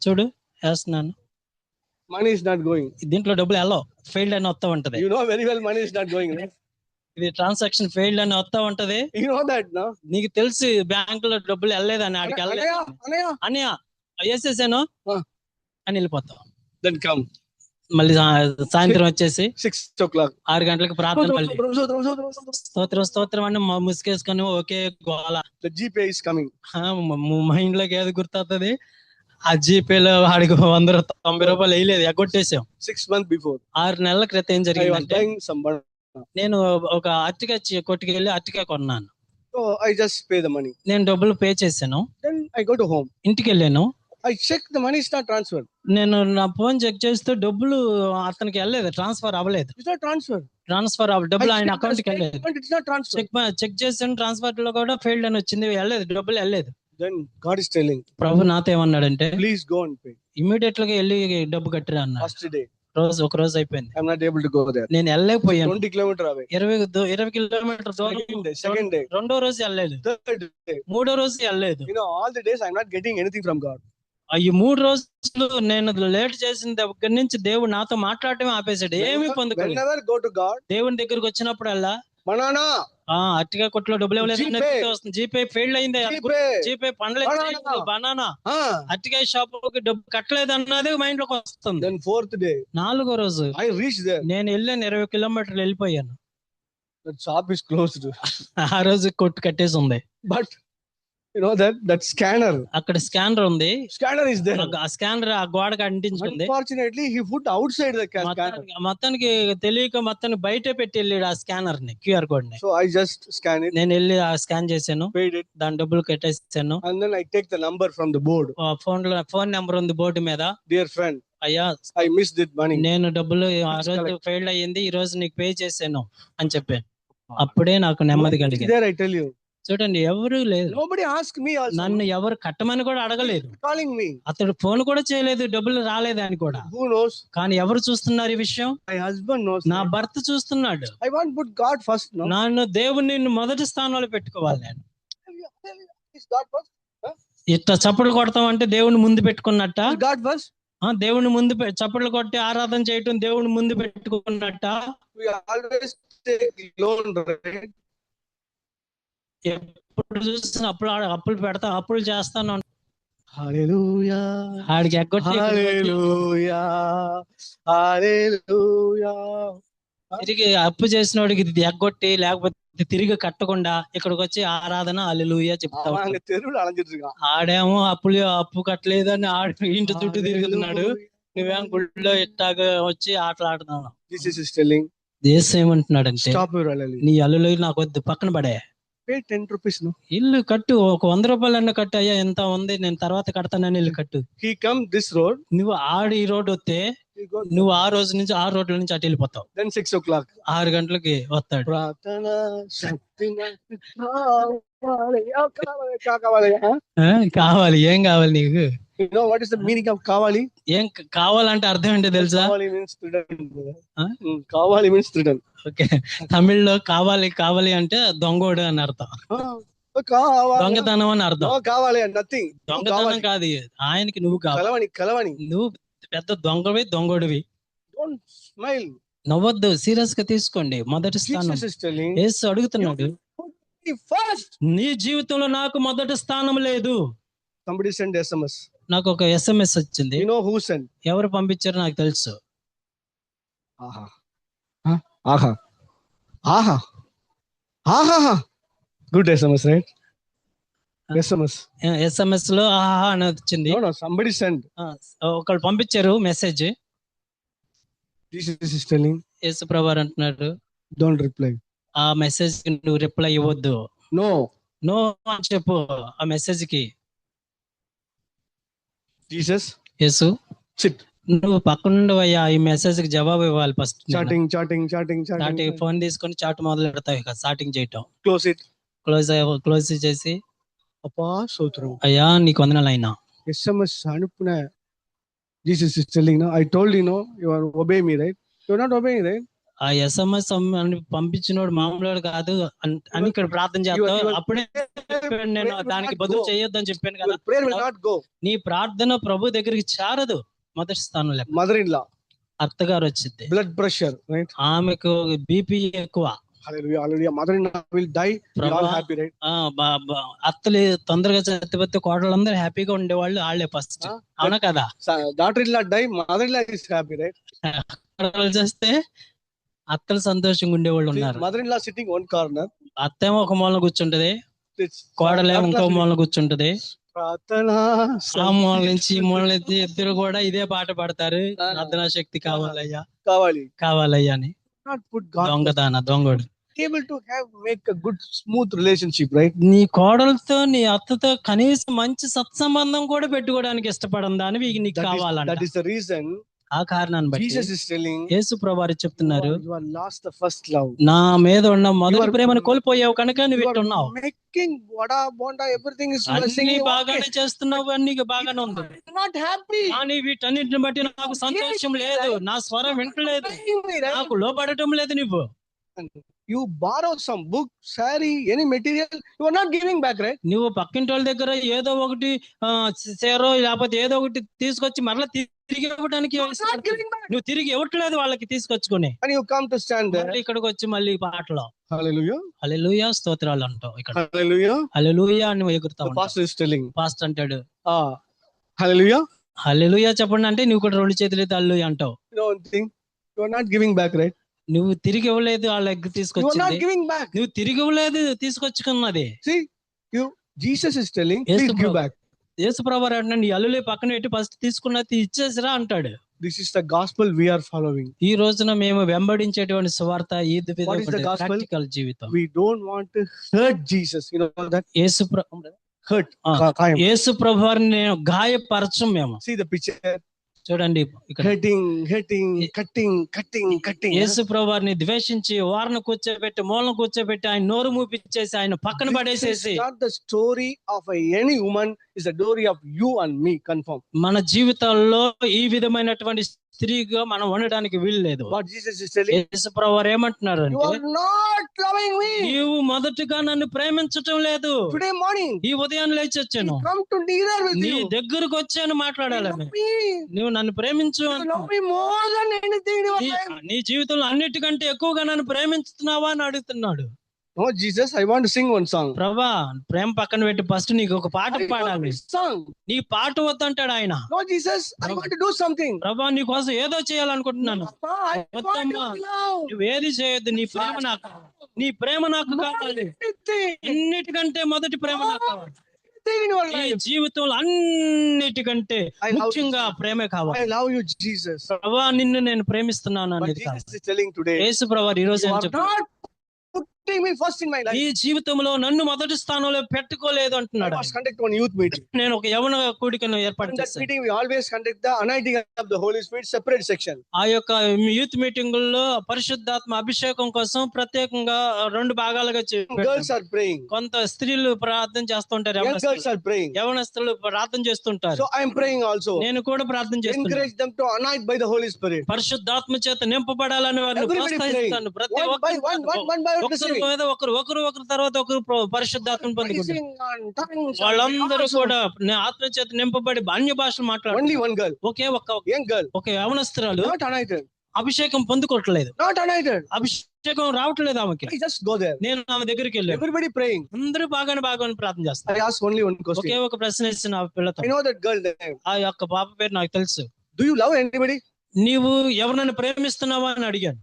చూడు వేస్తున్నాను. Money is not going. దీంట్లో డబ్బులు ఎలా ఫెయిల్డ్ అని వస్తా ఉంటది. You know very well money is not going, right? ఇది ట్రాన్సాక్షన్ ఫెయిల్డ్ అని వస్తా ఉంటది. You know that, no? నీకు తెలిసి బ్యాంక్ లో డబ్బులు వెళ్ళలేదని ఆడికి వెళ్ళలేదు అన్నయ్య వేసేసాను అని వెళ్ళిపోతావు. Then come. మళ్ళీ సాయంత్రం వచ్చేసి 6 o'clock 6 గంటలకు ప్రార్థన, స్తోత్రం స్తోత్రం అని ముసుకేసుకొని ఒకే గోల. The GPay is coming. Mind లోకి ఏది గుర్తవుతుంది? ఆ జీపేలో ఆడికి 190 రూపాయలు వేయలేదు, ఎగ్గొట్టేసాం. 6 months before. 6 నెలల క్రితం ఏం జరిగిందంటే some నేను ఒక అరటికాయ కొట్టుకు వెళ్ళి అరటికాయ కొన్నాను. So I just pay the money. నేను డబ్బులు పే చేశాను. Then I go to home. ఇంటికి వెళ్ళాను. I check the money is not transferred. నేను నా ఫోన్ చెక్ చేస్తే డబ్బులు అతనికి వెళ్ళలేదు, ట్రాన్స్ఫర్ అవ్వలేదు. It's not transfer. ట్రాన్స్ఫర్ డబ్బులు ఆయన అకౌంట్ కి వెళ్ళలేదు. It's not transfer. చెక్ చేసాను, ట్రాన్స్ఫర్ లో కూడా ఫెయిల్డ్ అని వచ్చింది, వెళ్ళలేదు, డబ్బులు వెళ్ళలేదు. Then God is telling, ప్రభు నాతో ఏమన్నాడంటే, please go and pay. Immediate గా వెళ్ళి డబ్బు కట్టిరా అన్నాడు. First day. ఒక రోజు అయిపోయింది. I'm not able to go there. నేను వెళ్ళలేకపోయాను. 20 kilometers away. 20 కిలోమీటర్ దూరం. Second day. రెండో రోజు వెళ్ళలేదు. Third day. మూడో రోజు వెళ్ళలేదు. You know, all the days I'm not getting anything from God. ఈ 3 రోజులు నేను లేట్ చేసిన దగ్గర నుంచి దేవుడు నాతో మాట్లాడటమే ఆపేశాడు, ఏమీ పొందుకోలేదు. Whenever go to God, దేవుని దగ్గరకు వచ్చినప్పుడల్లా బనానా అట్టిగా కొట్లో డబ్బులు ఇవ్వలేదు, జీపే ఫెయిల్ అయింది, జీపే పండలేదు, బనానా అట్టిగా షాప్ డబ్బు కట్టలేదు అన్నది మైండ్ లోకి వస్తుంది. Then fourth day, 4వ రోజు I reached there. నేను వెళ్ళాను, 20 కిలోమీటర్లు వెళ్ళిపోయాను. The shop is closed. ఆ రోజు కొట్టు కట్టేసి ఉంది. But You know that scanner. అక్కడ స్కానర్ ఉంది. Scanner is there. ఆ స్కానర్ ఆ గోడకు అంటించుకుంది. Unfortunately, he put outside the scanner. మొత్తానికి తెలియక మొత్తాన్ని బయటే పెట్టి వెళ్ళాడు ఆ స్కానర్ ని, QR కోడ్ ని. So I just scan it. నేను వెళ్ళి ఆ స్కాన్ చేశాను, paid it, దాని డబ్బులు కట్టేసాను. and then I take the number from the board. Phone number ఉంది బోర్డు మీద. Dear friend, అయ్యా I missed it money. నేను డబ్బులు ఆ రోజు ఫెయిల్ అయ్యింది, ఈ రోజు నీకు పే చేశాను అని చెప్పాను. అప్పుడే నాకు నెమ్మది కలిగింది. There I tell you. చూడండి, ఎవరు లేదు. Nobody asked me also. నన్ను ఎవరు కట్టమని కూడా అడగలేదు. Calling me. అతడు ఫోన్ కూడా చేయలేదు, డబ్బులు రాలేదని కూడా. Who knows? కానీ ఎవరు చూస్తున్నారు ఈ విషయం? My husband knows. నా భర్త చూస్తున్నాడు. I want to put God first, no? నన్ను దేవుణ్ణి మొదటి స్థానంలో పెట్టుకోవాలి నేను. Is God first? ఇట్లా చప్పట్లు కొడతాం అంటే దేవుని ముందు పెట్టుకున్నట్ట? Is God first? దేవుని ముందు చప్పట్లు కొట్టి ఆరాధన చేయటం దేవుని ముందు పెట్టుకున్నట్ట? We always take loan, right? ఎప్పుడు చూసిన అప్పులు పెడతా, అప్పులు చేస్తాను. Hallelujah. ఆడికి ఎగ్గొట్టి Hallelujah. Hallelujah. తిరిగి అప్పు చేసిన వాడికి ఎగ్గొట్టి, లేకపోతే తిరిగి కట్టకుండా ఇక్కడికి వచ్చి ఆరాధన హల్లెలూయా చెప్తా ఉంటాడు. தெருவுல அலைஞ்சிட்டு இருக்கான். ఆడేమో అప్పు కట్టలేదని ఆడు ఇంటి చుట్టూ తిరుగుతున్నాడు, నువ్వేం గుళ్ళో ఇట్టాగా వచ్చి ఆటలాడుతున్నావు. Jesus is telling, దేశం ఏమంటున్నాడంటే, stop your hallelujah. నీ హల్లెలూయా నాకు వద్దు, పక్కన పడే. Pay 10 rupees, no? ఇల్లు కట్టు, ఒక 100 రూపాయలన్నా కట్టు. అయ్యా ఎంత ఉంది, నేను తర్వాత కడతానని ఇల్లు కట్టు. He come this road. నువ్వు ఈ రోడ్ వస్తే నువ్వు ఆ రోజు నుంచి 6 రోడ్ల నుంచి అటు వెళ్ళిపోతావు. Then 6 o'clock. 6 గంటలకి వస్తాడు. ప్రార్థన శక్తిగా కావాలి. కావాలి, ఏం కావాలి నీకు? You know what is the meaning of కావాలి? ఏం కావాలంటే అర్థం ఏంటో తెలుసా? కావాలి means freedom. కావాలి means freedom. ఓకే, తమిళ్లో కావాలి అంటే దొంగోడు అని అర్థం, దొంగతనం అని అర్థం. కావాలి నథింగ్. దొంగతనం కాదు, ఆయనకి నువ్వు కావాలి. కలవని నువ్వు పెద్ద దొంగోడివి. Don't smile. నవ్వొద్దు, సీరియస్ గా తీసుకోండి. మొదటి స్థానం యేసు అడుగుతున్నాడు, నీ జీవితంలో నాకు మొదటి స్థానం లేదు. Somebody send SMS. నాకు ఒక SMS వచ్చింది. You know who sent? ఎవరు పంపించారో నాకు తెలుసు. ఆహా ఆహా ఆహా ఆహా. Good SMS, right? SMS లో ఆహా అని వచ్చింది. No, somebody sent. ఒకళ్ళు పంపించారు మెసేజ్. Jesus is telling, యేసు ప్రభువారు అంటున్నాడు, don't reply. ఆ మెసేజ్ కి నువ్వు రిప్లై ఇవ్వద్దు. నో అని చెప్పు ఆ మెసేజ్ కి. Jesus, యేసు sit. నువ్వు పక్కనుండవయ్యా, ఈ మెసేజ్ కి జవాబు ఇవ్వాలి. ఫస్ట్ చాటింగ్ ఫోన్ తీసుకొని చాట్ మొదలు పెడతావు, ఇక స్టార్టింగ్ చేయటం. క్లోజ్ చేసి, అప్పా స్తోత్రం అయ్యా నీకు వందనాలు అయినా. SMS అనుపున. Jesus is telling, no, I told you, no, you are obey me, right? You are not obeying, right? ఆ SMS పంపించినోడు మామూలు కాదు అని ఇక్కడ ప్రార్థన చేస్తావు. అప్పుడే నేను దానికి బదులు చేయొద్దని చెప్పాను కదా. నీ ప్రార్థన ప్రభు దగ్గరికి చేరదు. మొదటి స్థానంలో మదర్ ఇన్ లా, అత్తగారు వచ్చింది, బ్లడ్ ప్రెషర్, రైట్? ఆమెకు బీపీ ఎక్కువ. Hallelujah hallelujah. Mother in law will die, we all happy, right? అత్తలు తొందరగా చచ్చిపోతే కోడలందరూ హ్యాపీగా ఉండేవాళ్ళు వాళ్ళే ఫస్ట్, అవునా కదా? Daughter in law die, mother in law is happy, right? చేస్తే అత్తలు సంతోషంగా ఉండేవాళ్ళు ఉన్నారు. Mother in law sitting one corner, అత్తేమో ఒక మూలన కూర్చుంటది, కోడలేమో ఇంకో మూలన కూర్చుంటది. ఆ మూల నుంచి ఈ మూల నుంచి ఇద్దరు కూడా ఇదే పాట పాడతారు, ప్రార్థనా శక్తి కావాలయ్యా కావాలయ్యా అని. దొంగోడు able to make a good smooth relationship, right? నీ కోడలతో నీ అత్తతో కనీసం మంచి సత్సంబంధం కూడా పెట్టుకోవడానికి ఇష్టపడం దానివి నీకు కావాలంట. That is the reason. ఆ కారణాన్ని బట్టి Jesus is telling, యేసు ప్రభువారు చెప్తున్నారు, you are lost the first love. నా మీద ఉన్న మొదటి ప్రేమను కోల్పోయావు కనుక నువ్వు ఇట్టున్నావు. Making vada bonda everything is అన్ని బాగానే చేస్తున్నావు, అన్ని బాగానే ఉంది. Not happy. కానీ వీటన్నిటిని బట్టి నాకు సంతోషం లేదు, నా స్వరం వింటలేదు, నాకు లోపడటం లేదు. నువ్వు you borrow some book, saree, any material, you are not giving back, right? నువ్వు పక్కింటి వాళ్ళ దగ్గర ఏదో ఒకటి చేరో లేకపోతే ఏదో ఒకటి తీసుకొచ్చి మరలా తిరిగి ఇవ్వడానికి నువ్వు తిరిగి ఇవ్వట్లేదు వాళ్ళకి తీసుకొచ్చుకొని. And you come to stand there. ఇక్కడికి వచ్చి మళ్ళీ పాటలో హల్లెలూయా హల్లెలూయా స్తోత్రాలు అంటావు. ఇక్కడ హల్లెలూయా హల్లెలూయా అని ఎగురుతావు. పాస్టర్ ఇస్ టెల్లింగ్, పాస్టర్ అంటాడు హల్లెలూయా హల్లెలూయా చెప్పండి అంటే నువ్వు కూడా 2 చేతులు ఎత్తి హల్లెలూయా అంటావు. You are not giving back, right? నువ్వు తిరిగి ఇవ్వలేదు, వాళ్ళ దగ్గర తీసుకొచ్చింది నువ్వు తిరిగి ఇవ్వలేదు, తీసుకొచ్చుకున్నది. Jesus is telling, please give back. యేసుప్రభు అంటున్నాడు, నీ అల్లులే పక్కన పెట్టి ఫస్ట్ తీసుకున్నది ఇచ్చేసిరా అంటాడు. This is the gospel we are following. ఈ రోజున మేము వెంబడించేటువంటి సువార్త ఇది What is the gospel? Practical జీవితం. We don't want to hurt Jesus. You know that? Hurt. యేసుప్రభు వారిని నేను గాయపరచం మేము. See the picture. చూడండి ఇక్కడ cutting. యేసుప్రభు వారిని ద్వేషించి వారిని కూర్చోబెట్టి మూలను కూర్చోబెట్టి ఆయన నోరు మూపిచ్చేసి ఆయన పక్కన పడేసేసి. Not the story of any woman, is the story of you and me. Confirm. మన జీవితాల్లో ఈ విధమైనటువంటి స్త్రీగా మనం ఉండడానికి వీలు లేదు. What Jesus is telling, యేసుప్రభు వారు ఏమంటున్నారు you are అంటే, not loving me. నీవు మొదటగా నన్ను ప్రేమించటం లేదు. Today morning ఈ ఉదయం లేచి వచ్చాను, come to nearer with నీ you. దగ్గరకు వచ్చాను మాట్లాడాలని. Love me. నువ్వు నన్ను ప్రేమించు You love me more than anything in your life. నీ జీవితంలో అన్నిటికంటే ఎక్కువగా నన్ను ప్రేమించుతున్నావా అని అడుగుతున్నాడు. No, Jesus, I want to sing one song. ప్రభా, ప్రేమ పక్కన పెట్టి ఫస్ట్ నీకు ఒక పాట పాడాలి. Song. నీ పాట వద్దంటాడు ఆయన. No, Jesus, I want to do something. ప్రభా, నీ కోసం ఏదో చేయాలనుకుంటున్నాను. వద్దమ్మా, నువ్వు ఏది చేయొద్దు, నీ ప్రేమ నాకు, నీ ప్రేమ నాకు కావాలి. అన్నిటికంటే మొదటి ప్రేమ నాకు కావాలి. ఈ జీవితంలో అన్నిటికంటే ముఖ్యంగా ప్రేమే కావాలి. I love you, Jesus. ప్రభా, నిన్ను నేను ప్రేమిస్తున్నాను అనేది కాదు. Jesus is telling today, యేసు ప్రభు ఈ రోజు ఏం చెప్తున్నాడు? putting me first in my life. ఈ జీవితంలో నన్ను మొదటి స్థానంలో పెట్టుకోలేదు అంటున్నాడు. I must conduct one youth meeting. నేను ఒక యవన కూడికను ఏర్పాటు In that చేశాను. meeting we always conduct the anointing of the Holy Spirit separate section. ఆ యొక్క యూత్ మీటింగుల్లో పరిశుద్ధాత్మ అభిషేకం కోసం ప్రత్యేకంగా 2 భాగాలుగా Girls are praying. కొంత స్త్రీలు ప్రార్థన చేస్తుంటారు, Young girls are praying. యవనస్తులు ప్రార్థన చేస్తుంటారు. So I am praying also. నేను కూడా ప్రార్థన చేస్తున్నాను. Encourage them to anoint by the Holy Spirit. పరిశుద్ధాత్మ చేత నింపబడాలని వారిని Everybody ప్రోత్సహిస్తాను. ప్రతి One by ఒక్కరు మీద ఒకరు తర్వాత ఒకరు పరిశుద్ధాత్మను పొందుకుంటారు. వాళ్ళందరూ కూడా ఆత్మ చేత నింపబడి అన్య భాషలు మాట్లాడారు. Only one girl. ఒకే ఒక్క young girl. ఒక యవనస్తురాలు Not anointed. అభిషేకం పొందుకోవట్లేదు. Not anointed. అభిషేకం రావట్లేదు ఆమెకి. I just go there. నేను ఆమె దగ్గరికి వెళ్ళాను. Everybody praying. అందరూ బాగానే ప్రార్థన చేస్తారు. I ask only one question. ఒకే ఒక ప్రశ్న ఇచ్చిన ఆ పిల్లతో. I know that girl name. ఆ యొక్క పాప పేరు నాకు తెలుసు. Do you love anybody? నీవు ఎవరినైనా ప్రేమిస్తున్నావా అని అడిగాను.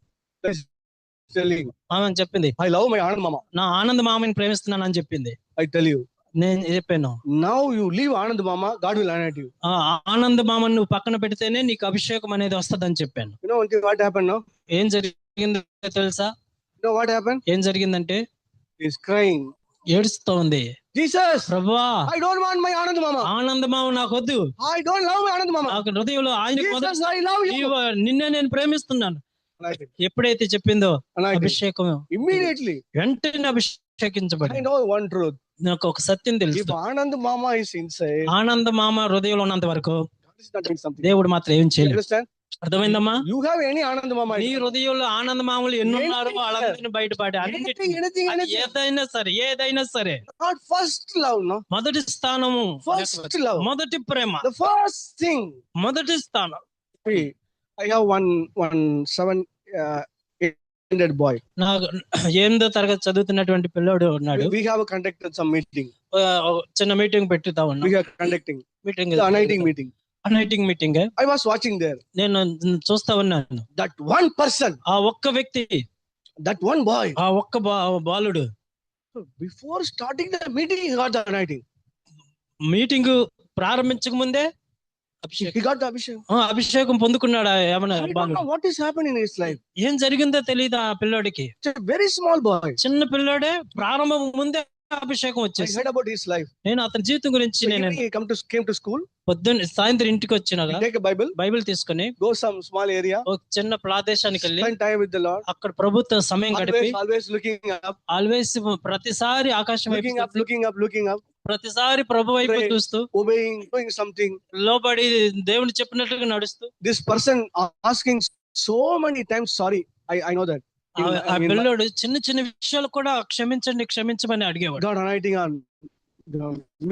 Telling. ఆమె చెప్పింది, I love my Anand Mama. నా ఆనంద్ మామని ప్రేమిస్తున్నాను అని చెప్పింది. I tell you. నేను చెప్పాను, Now you leave Anand Mama, God will anoint you. Anand మామని నువ్వు పక్కన పెడితేనే నీకు అభిషేకం అనేది వస్తదని చెప్పాను. You know what happened now? ఏం జరిగిందో తెలుసా? You know what happened? ఏం జరిగిందంటే He's crying. ఏడుస్తూ ఉంది. Jesus, ప్రభువా, I don't want my Anand Mama. Anand మామ నాకు వద్దు. I don't love my Anand Mama. నాకు హృదయంలో ఆయన Jesus, I love you. నిన్నే నేను ప్రేమిస్తున్నాను. Anointed. ఎప్పుడైతే చెప్పిందో Anointed. అభిషేకం Immediately. వెంటనే అభిషేకించబడి. I know one truth. నాకు ఒక సత్యం తెలుసు. If Anand Mama is inside, ఆనంద మామ హృదయంలో ఉన్నంత వరకు God is not doing something. దేవుడు మాత్రం ఏం You చేయలేదు. understand? అర్థమైందమ్మా? You have any Anand Mama? నీ హృదయంలో ఆనంద మామూలు ఎన్నున్నారో వాళ్ళందరినీ బయటపడి Anything. ఏదైనా సరే Not first love, no. మొదటి స్థానము, First love. మొదటి ప్రేమ, The first thing. మొదటి స్థానం. See, I have one 7-8 boy. నాకు 8వ తరగతి చదువుతున్నటువంటి పిల్లోడు ఉన్నాడు. We have conducted some meeting. చిన్న మీటింగ్ పెట్టుతా ఉన్నా. We are conducting meeting, the anointing meeting. Meeting. I was watching there. నేను చూస్తా ఉన్నాను. That one person, ఆ ఒక్క వ్యక్తి, that one boy, ఆ ఒక్క బాలుడు before starting the meeting, he got the anointing. Meeting ప్రారంభించక ముందే He got the abhishek. అభిషేకం పొందుకున్నాడు. ఏమన్నా I don't know what is happening in his life. ఏం జరిగిందో తెలియదు ఆ పిల్లోడికి. It's a very small boy. చిన్న పిల్లోడే, ప్రారంభం ముందే అభిషేకం I వచ్చేసి. heard about his life. నేను అతని జీవితం గురించి So నేను he came to school. పొద్దున్న సాయంత్రం ఇంటికి వచ్చినాక Take a Bible. బైబిల్ తీసుకుని Go some small area. ఒక చిన్న ప్రదేశానికి వెళ్ళి Spend time with the Lord. అక్కడ ప్రభుత్వ సమయం గడిపి Always looking up. ఆల్వేస్ ప్రతిసారి ఆకాశం వైపు Looking up. ప్రతిసారి ప్రభు వైపు Pray. చూస్తూ Obeying, doing something. లోబడి దేవుని చెప్పినట్లుగా నడుస్తూ. This person asking so many times sorry. I know that. ఆ పిల్లోడు చిన్న చిన్న విషయాలు కూడా క్షమించమని అడిగేవాడు. God anointing on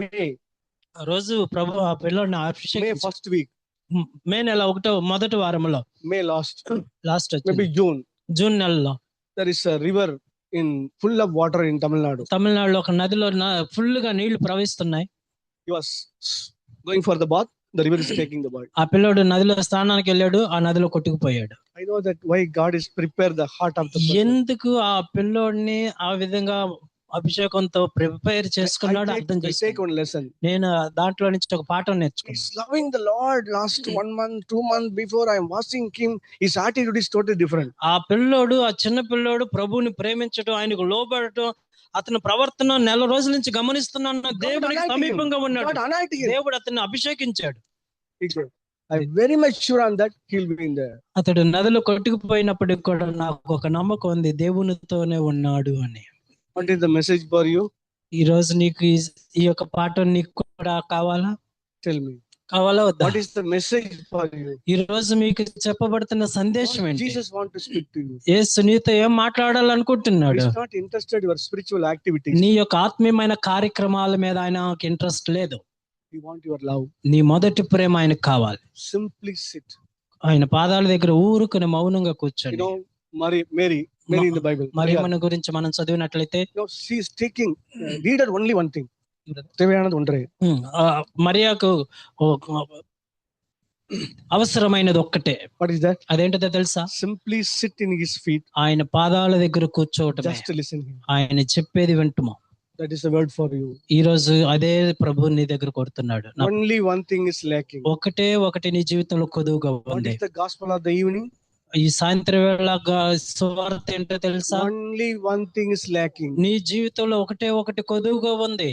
May. ఆ రోజు ప్రభు ఆ పిల్లోడిని May అభిషేకం first week. మే నెల మొదటి వారంలో, May last. Last Maybe June. June నెలలో There is a river in full of water in Tamil Nadu. తమిళనాడులో ఒక నదిలో ఫుల్ గా నీళ్లు ప్రవహిస్తున్నాయి. He was going for the bath. The river is taking the boy. ఆ పిల్లోడు నదిలో స్నానానికి వెళ్ళాడు, ఆ నదిలో కొట్టుకుపోయాడు. I know that why God is prepared the heart of the person. ఎందుకు ఆ పిల్లోడిని ఆ విధంగా అభిషేకంతో ప్రిపేర్ చేసుకున్నాడు, అర్థం I take చేసుకున్నాడు. one lesson. నేను దాంట్లో నుంచి ఒక పాఠం నేర్చుకున్నాను. He's loving the Lord. Last 1 month, 2 months before I am watching him, his attitude is totally different. ఆ పిల్లోడు, ఆ చిన్న పిల్లోడు ప్రభువుని ప్రేమించడం, ఆయనకు లోబడటం, అతని ప్రవర్తన నెల రోజుల నుంచి గమనిస్తున్నాను. దేవుడికి సమీపంగా ఉన్నాడు. God anointed him. దేవుడు అతన్ని అభిషేకించాడు. I'm very much sure on that he'll be in there. అతడు నదిలో కొట్టుకుపోయినప్పటికి కూడా నాకు ఒక నమ్మకం ఉంది, దేవునితోనే ఉన్నాడు అని. What is the message for you? ఈ రోజు నీకు ఈ యొక్క పాఠం నీకు కూడా కావాలా? Tell me. కావాలా వద్దా? What is the message for you? ఈ రోజు మీకు చెప్పబడుతున్న సందేశం What ఏంటి? Jesus want to speak to you. యేసు నీతో ఏం మాట్లాడాలనుకుంటున్నాడు? He's not interested in your spiritual activities. నీ యొక్క ఆత్మీయమైన కార్యక్రమాల మీద ఆయనకి ఇంట్రెస్ట్ లేదు. He want your love. నీ మొదటి ప్రేమ ఆయనకు కావాలి. Simply sit. ఆయన పాదాల దగ్గర ఊరుకుని మౌనంగా You కూర్చొని. know, Mary in the Bible. మరియమ్మను గురించి మనం చదివినట్లయితే She is taking, read her only one thing. தேவையானது ஒன்றே. మరియాకు అవసరమైనది ఒక్కటే. What is that? అదేంటో తెలుసా? Simply sit in his feet. ఆయన పాదాల దగ్గర కూర్చోవటమే. Just listen him. ఆయన చెప్పేది వింటుమా. That is the word for you. ఈ రోజు అదే ప్రభు నీ దగ్గర కోరుతున్నాడు. Only one thing is lacking. ఒకటి నీ జీవితంలో కొదువుగా What ఉంది. is the gospel of the evening? ఈ సాయంత్రం వేళ సువార్త ఏంటో తెలుసా? Only one thing is lacking. నీ జీవితంలో ఒకటి కొదువుగా ఉంది.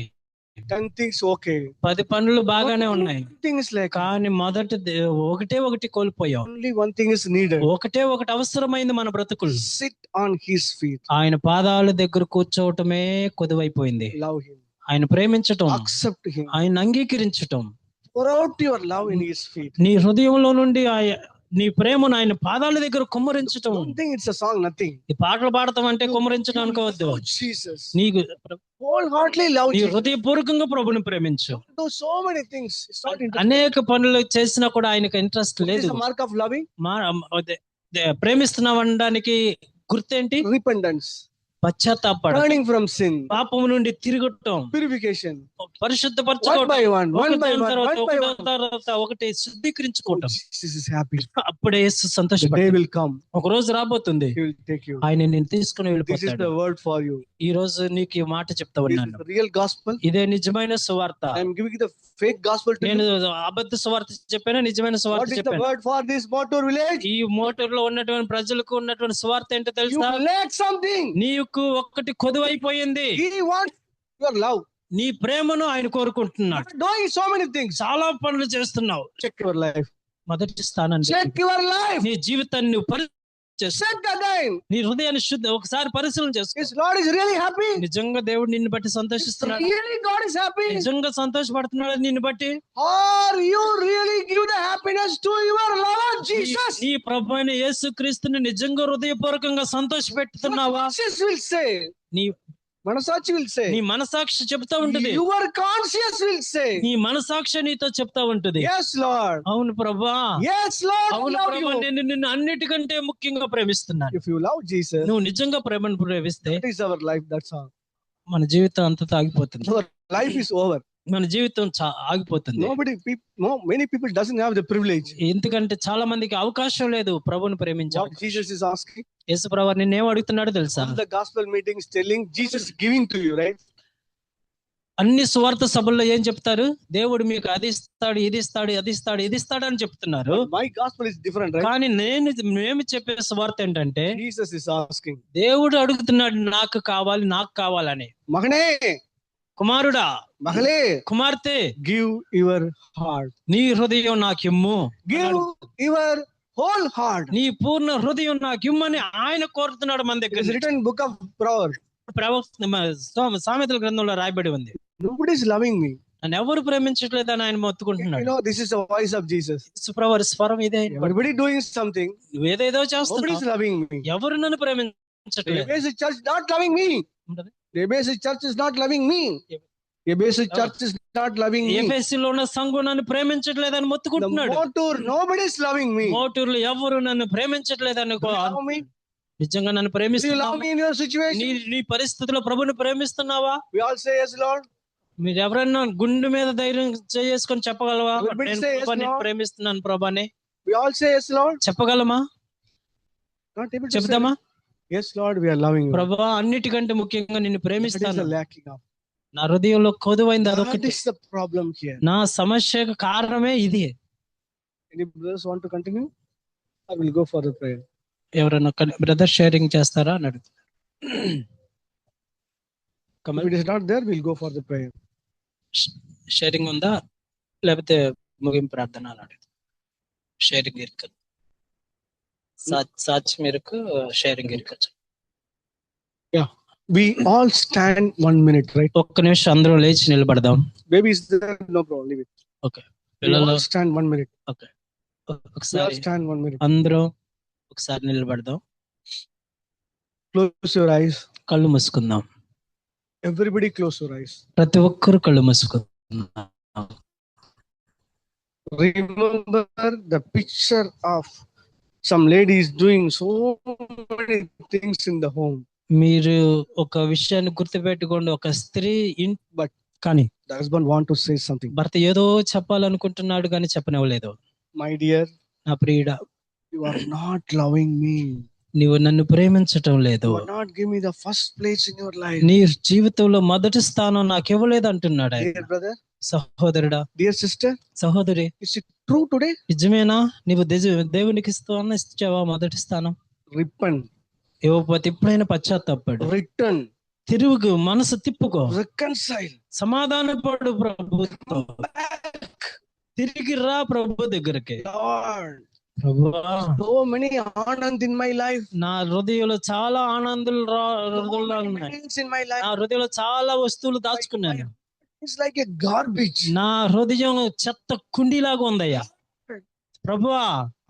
10 things okay. 10 పనులు బాగానే ఉన్నాయి, One thing is lacking. కానీ ఒకటి కోల్పోయావు. Only one thing is needed. ఒకటి అవసరమైంది మన బ్రతుకులు. Sit on his feet. ఆయన పాదాల దగ్గర కూర్చోవటమే కొదువైపోయింది. Love him. ఆయన ప్రేమించటం, Accept him. ఆయన అంగీకరించటం, Pour out your love in his feet. నీ హృదయంలో నుండి నీ ప్రేమను ఆయన పాదాల దగ్గర కుమ్మరించటం. Don't think it's a song, nothing. ఈ పాటలు పాడతాం అంటే కుమ్మరించడం అనుకోవద్దు. Oh, Jesus. నీకు Wholeheartedly love నీ Jesus. హృదయపూర్వకంగా ప్రభుని ప్రేమించు. Do so many things. It's not interesting. అనేక పనులు చేసినా కూడా ఆయనకు ఇంట్రెస్ట్ What is లేదు. the mark of loving? ప్రేమిస్తున్నావు అనడానికి గుర్తేంటి? Repentance. పశ్చాత్తాపడ, Turning from sin. పాపము నుండి తిరగటం, Purification. పరిశుద్ధపరచుకోవటం, One by one. ఒకటి శుద్ధీకరించుకోవటం. Jesus is happy. అప్పుడే యేసు The day సంతోషపడతాడు. will come. ఒక రోజు రాబోతుంది, He will take you. ఆయన నేను తీసుకుని This is వెళ్ళిపోతాడు. the word for you. ఈ రోజు నీకు ఈ మాట చెప్తా This is ఉన్నాను. the real gospel. ఇదే నిజమైన సువార్త. I am giving you the fake gospel to నేను you. అబద్ధ సువార్త చెప్పాను, నిజమైన What సువార్త is the చెప్పాను. word for this motor village? ఈ మోటార్ లో ఉన్నటువంటి ప్రజలకు ఉన్నటువంటి సువార్త ఏంటో You తెలుసా? lack something. నీకు ఒక్కటి కొదువైపోయింది. He wants your love. నీ ప్రేమను ఆయన కోరుకుంటున్నాడు. You're doing so many things. చాలా పనులు చేస్తున్నావు. Check your life. మొదటి స్థానాన్ని Check your life. నీ జీవితాన్ని నువ్వు Check again. నీ హృదయాన్ని ఒకసారి పరిశీలన చేసుకో. His Lord is really happy. నిజంగా దేవుడు నిన్ను బట్టి సంతోషిస్తున్నాడు. Really God is happy. నిజంగా సంతోషపడుతున్నాడు నిన్ను బట్టి. Or you really give the happiness to your Lord Jesus. నీ ప్రభువైన యేసుక్రీస్తుని నిజంగా హృదయపూర్వకంగా సంతోషపెడుతున్నావా? Conscience will say. నీ మనసాక్షి will say. నీ మనసాక్షి చెప్తా ఉంటది. Your conscience will say. నీ మనసాక్షి నీతో చెప్తా ఉంటది. Yes Lord. అవును ప్రభా, Yes Lord. అవును I love ప్రభా, you. నేను నిన్ను అన్నిటికంటే ముఖ్యంగా ప్రేమిస్తున్నాను. If you love Jesus, నువ్వు నిజంగా ప్రేమను ప్రేమిస్తే that is our life. That's all. మన జీవితం అంతతో ఆగిపోతుంది. Our life is over. మన జీవితం ఆగిపోతుంది. Many people doesn't have the privilege. ఎందుకంటే చాలా మందికి అవకాశం లేదు ప్రభుని ప్రేమించాలి. What Jesus is asking. యేసు ప్రభువు నిన్నేం అడుగుతున్నాడో తెలుసా? The gospel meetings telling Jesus giving to you, right? అన్ని సువార్త సభల్లో ఏం చెప్తారు? దేవుడు మీకు అది ఇస్తాడు, ఇది ఇస్తాడు, అది ఇస్తాడు, ఇది ఇస్తాడు అని చెప్తున్నారు. My gospel is different, right? కానీ మేము చెప్పే సువార్త ఏంటంటే Jesus is asking. దేవుడు అడుగుతున్నాడు, నాకు కావాలని. మగనే, కుమారుడా, మగలే, కుమార్తె, give your heart. నీ హృదయం నాకిమ్ము. Give your whole heart. నీ పూర్ణ హృదయం నాకిమ్మని ఆయన కోరుతున్నాడు మన It దగ్గర. is written in book of Proverbs. సామెతల గ్రంథంలో రాయబడి ఉంది. Nobody is loving me. నన్ను ఎవరు ప్రేమించట్లేదని ఆయన You మొత్తుకుంటున్నాడు. know, this is the voice of Jesus. సుప్రభు స్వరం ఇదే. Everybody doing something. నువ్వు ఏదేదో Nobody is చేస్తున్నావు, loving me. ఎవరు నన్ను ప్రేమించట్లేదు. The basic church not loving me. The basic church is not loving me. The basic church is not loving me. ఎఫెసీలో ఉన్న సంఘం నన్ను ప్రేమించట్లేదని The మొత్తుకుంటున్నాడు. motor, nobody is loving me. మోటూర్లు ఎవరు నన్ను ప్రేమించట్లేదని Do you love me? నిజంగా నన్ను Do you love ప్రేమిస్తున్నావా? me in your situation? నీ పరిస్థితిలో ప్రభుని ప్రేమిస్తున్నావా? We all say yes, Lord. మీరు ఎవరైనా గుండె మీద ధైర్యం చేసుకొని చెప్పగలవా? Everybody నేను say yes, ప్రభుని Lord. ప్రేమిస్తున్నాను ప్రభాని We all say yes, Lord. చెప్పగలమా? Not able to say. చెప్దామా? Yes, Lord, we are loving you. ప్రభువా అన్నిటికంటే ముఖ్యంగా నిన్ను That is ప్రేమిస్తాను. the lacking of. నా హృదయంలో కొదువైంది That అదొకటి. is the problem here. నా సమస్యకు కారణమే ఇది. Any brothers want to continue? I will go for the prayer. ఎవరైనా బ్రదర్ షేరింగ్ చేస్తారా అని అడుగుతున్నారు. If it is not there, we'll go for the prayer. Sharing ఉందా లేకపోతే ముగింపు ప్రార్థన అని అడుగుతున్నారు. షేరింగ్ ఇருக்கு. సాక్ష్యం ఇருக்கு, sharing ఇருக்கு. We all stand 1 minute, right? ఒక్క నిమిషం అందరూ లేచి నిలబడదాం. Baby is there? No problem. Leave it. Okay. We పిల్లలు all stand 1 minute. We all ఒకసారి stand 1 minute. అందరూ ఒకసారి నిలబడదాం. Close your eyes. కళ్ళు మూసుకుందాం. Everybody close your eyes. ప్రతి ఒక్కరు కళ్ళు మూసుకుందాం. Remember the picture of some ladies doing so many things in the home. మీరు ఒక విషయాన్ని గుర్తుపెట్టుకోండి. ఒక స్త్రీ But కానీ the husband want to say something. భర్త ఏదో చెప్పాలనుకుంటున్నాడు కానీ చెప్పనివ్వలేదు. My dear, నా ప్రియుడా, you are not loving me. నీవు నన్ను ప్రేమించటం లేదు. You are not giving me the first place in your life. నీ జీవితంలో మొదటి స్థానం నాకు ఇవ్వలేదు అంటున్నాడు ఆయన. Dear brother, సహోదరుడా, dear sister, సహోదరి, is it true today? నిజమేనా? నీవు దేవునికి ఇచ్చావా మొదటి స్థానం? Repent. ఇవ్వకపోతే ఎప్పుడైనా పశ్చాత్తాపడు. Return. తిరుగు, మనసు తిప్పుకో, Reconcile. సమాధానపడు ప్రభుతో. తిరిగి రా ప్రభు దగ్గరికి. Lord, ప్రభువా, so many anand in my life. నా హృదయంలో చాలా ఆనందాలు ఉన్నాయి. Things in my life. నా హృదయంలో చాలా వస్తువులు దాచుకున్నాను. It's like a garbage. నా హృదయం చెత్త కుండీలాగా ఉందయ్యా. ప్రభువా,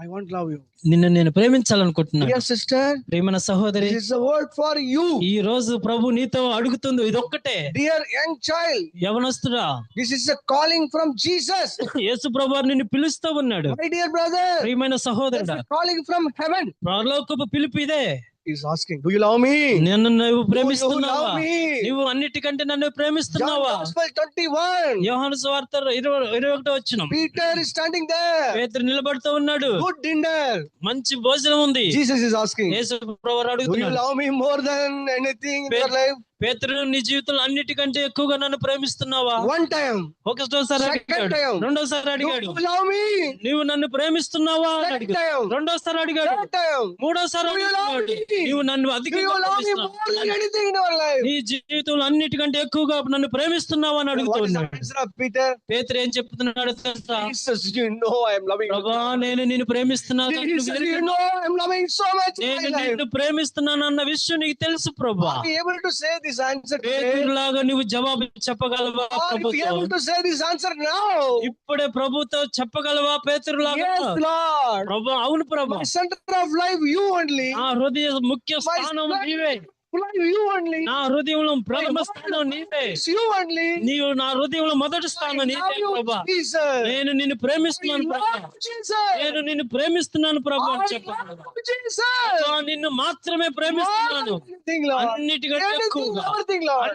I want to love you. నిన్ను నేను ప్రేమించాలనుకుంటున్నాను. Dear sister, ప్రియమైన సహోదరి, this is a word for you. ఈ రోజు ప్రభు నీతో అడుగుతుంది ఇదొక్కటే. Dear young child, యవనస్తుడా, this is a calling from Jesus. యేసు ప్రభు నిన్ను పిలుస్తూ ఉన్నాడు. My dear brother, ప్రియమైన this is సహోదరుడా, a calling from heaven. పరలోకపు పిలుపు ఇదే. He's asking, do you love me? నన్ను నువ్వు Do you ప్రేమిస్తున్నావా? love me? నువ్వు అన్నిటికంటే నన్ను John ప్రేమిస్తున్నావా? Gospel 21. యోహాను సువార్త 21 వచనం. Peter is standing there. పేతురు నిలబడుతూ ఉన్నాడు. Good dinner. మంచి భోజనం ఉంది. Jesus is asking, యేసు ప్రభువు do you అడుగుతున్నాడు, love me more than anything in your life? పేతురు, నీ జీవితంలో అన్నిటికంటే ఎక్కువగా నన్ను ప్రేమిస్తున్నావా? One time. ఒకటోసారి Second అడిగాడు, time. రెండోసారి Do అడిగాడు, you love me? నీవు నన్ను ప్రేమిస్తున్నావా అని Second అడిగాడు. time. రెండోసారి అడిగాడు, Third time. మూడోసారి Do you love అడుగుతున్నాడు, me? నీవు నన్ను Do you అధికంగా love me more than ప్రేమిస్తున్నావా? anything in your life? నీ జీవితంలో అన్నిటికంటే ఎక్కువగా నన్ను ప్రేమిస్తున్నావా అని What is the అడుగుతున్నాడు. answer of Peter? పేతురు ఏం చెప్తున్నాడు తెలుసా? Jesus, you know I am loving you. ప్రభా, నేను నిన్ను ప్రేమిస్తున్నాను. Jesus, you know I am loving so much in నేను my life. నిన్ను ప్రేమిస్తున్నాను అన్న విషయం నీకు తెలుసు ప్రభా. Are we able to say this answer today? పేతురులాగా నువ్వు జవాబు చెప్పగలవా Are we ప్రభుతో? able to say this answer now? ఇప్పుడే ప్రభుతో చెప్పగలవా పేతురులాగా? Yes, Lord. ప్రభా, అవును ప్రభా, My center of life, you only. నా హృదయ ముఖ్య స్థానం నీవే. Life, you only. నా హృదయంలో ప్రథమ స్థానం నీవే. It's you only. నీవు నా హృదయంలో మొదటి స్థానం I నీవే love you, ప్రభా. Jesus. నేను నిన్ను ప్రేమిస్తున్నాను I ప్రభా. love Jesus. నేను నిన్ను ప్రేమిస్తున్నాను ప్రభా అని I చెప్పగలవా? love Jesus. ప్రభా, నిన్ను మాత్రమే ప్రేమిస్తున్నాను. Anything, Lord. అన్నిటికంటే Anything, ఎక్కువగా, everything, Lord.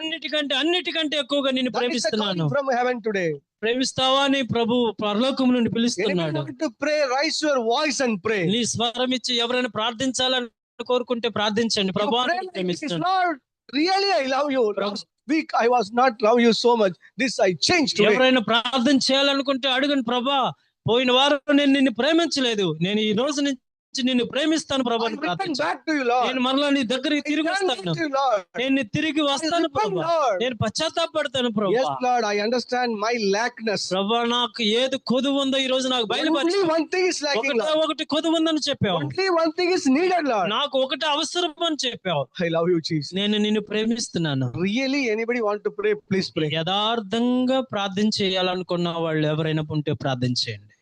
అన్నిటికంటే ఎక్కువగా నిన్ను That is the ప్రేమిస్తున్నాను. calling from heaven today. ప్రేమిస్తావా అని ప్రభు పరలోకం నుండి Anyone పిలుస్తున్నాడు. want to pray, raise your voice and pray. నీ స్వరం ఇచ్చి ఎవరైనా ప్రార్థించాలని కోరుకుంటే ప్రార్థించండి. You ప్రభా, pray నేను like this, ప్రేమిస్తున్నాను. Lord, really I love you. Last week I was not love you so much. This I changed today. ఎవరైనా ప్రార్థన చేయాలనుకుంటే అడగండి, ప్రభా, పోయిన వారం నేను నిన్ను ప్రేమించలేదు, నేను ఈ రోజు నుంచి నిన్ను ప్రేమిస్తాను ప్రభా I అని return ప్రార్థించు. back to you, Lord. నేను మరలా నీ దగ్గరికి తిరిగి Return back వస్తాను. to you, Lord. నేను తిరిగి వస్తాను Repent, ప్రభా. Lord. నేను పశ్చాత్తాపడతాను ప్రభా. Yes, Lord, I understand my lackness. ప్రభా, నాకు ఏది కొదువు ఉందో ఈ రోజు నాకు బయలుపరిచి. Only one thing is lacking, Lord. ఒకటి కొదువు ఉందని చెప్పావు. Only one thing is needed, Lord. నాకు ఒకటి అవసరం అని చెప్పావు. I love you, Jesus. నేను నిన్ను ప్రేమిస్తున్నాను. Really, anybody want to pray? Please pray. యథార్థంగా ప్రార్థన చేయాలనుకున్న వాళ్ళు ఎవరైనా ఉంటే ప్రార్థన చేయండి.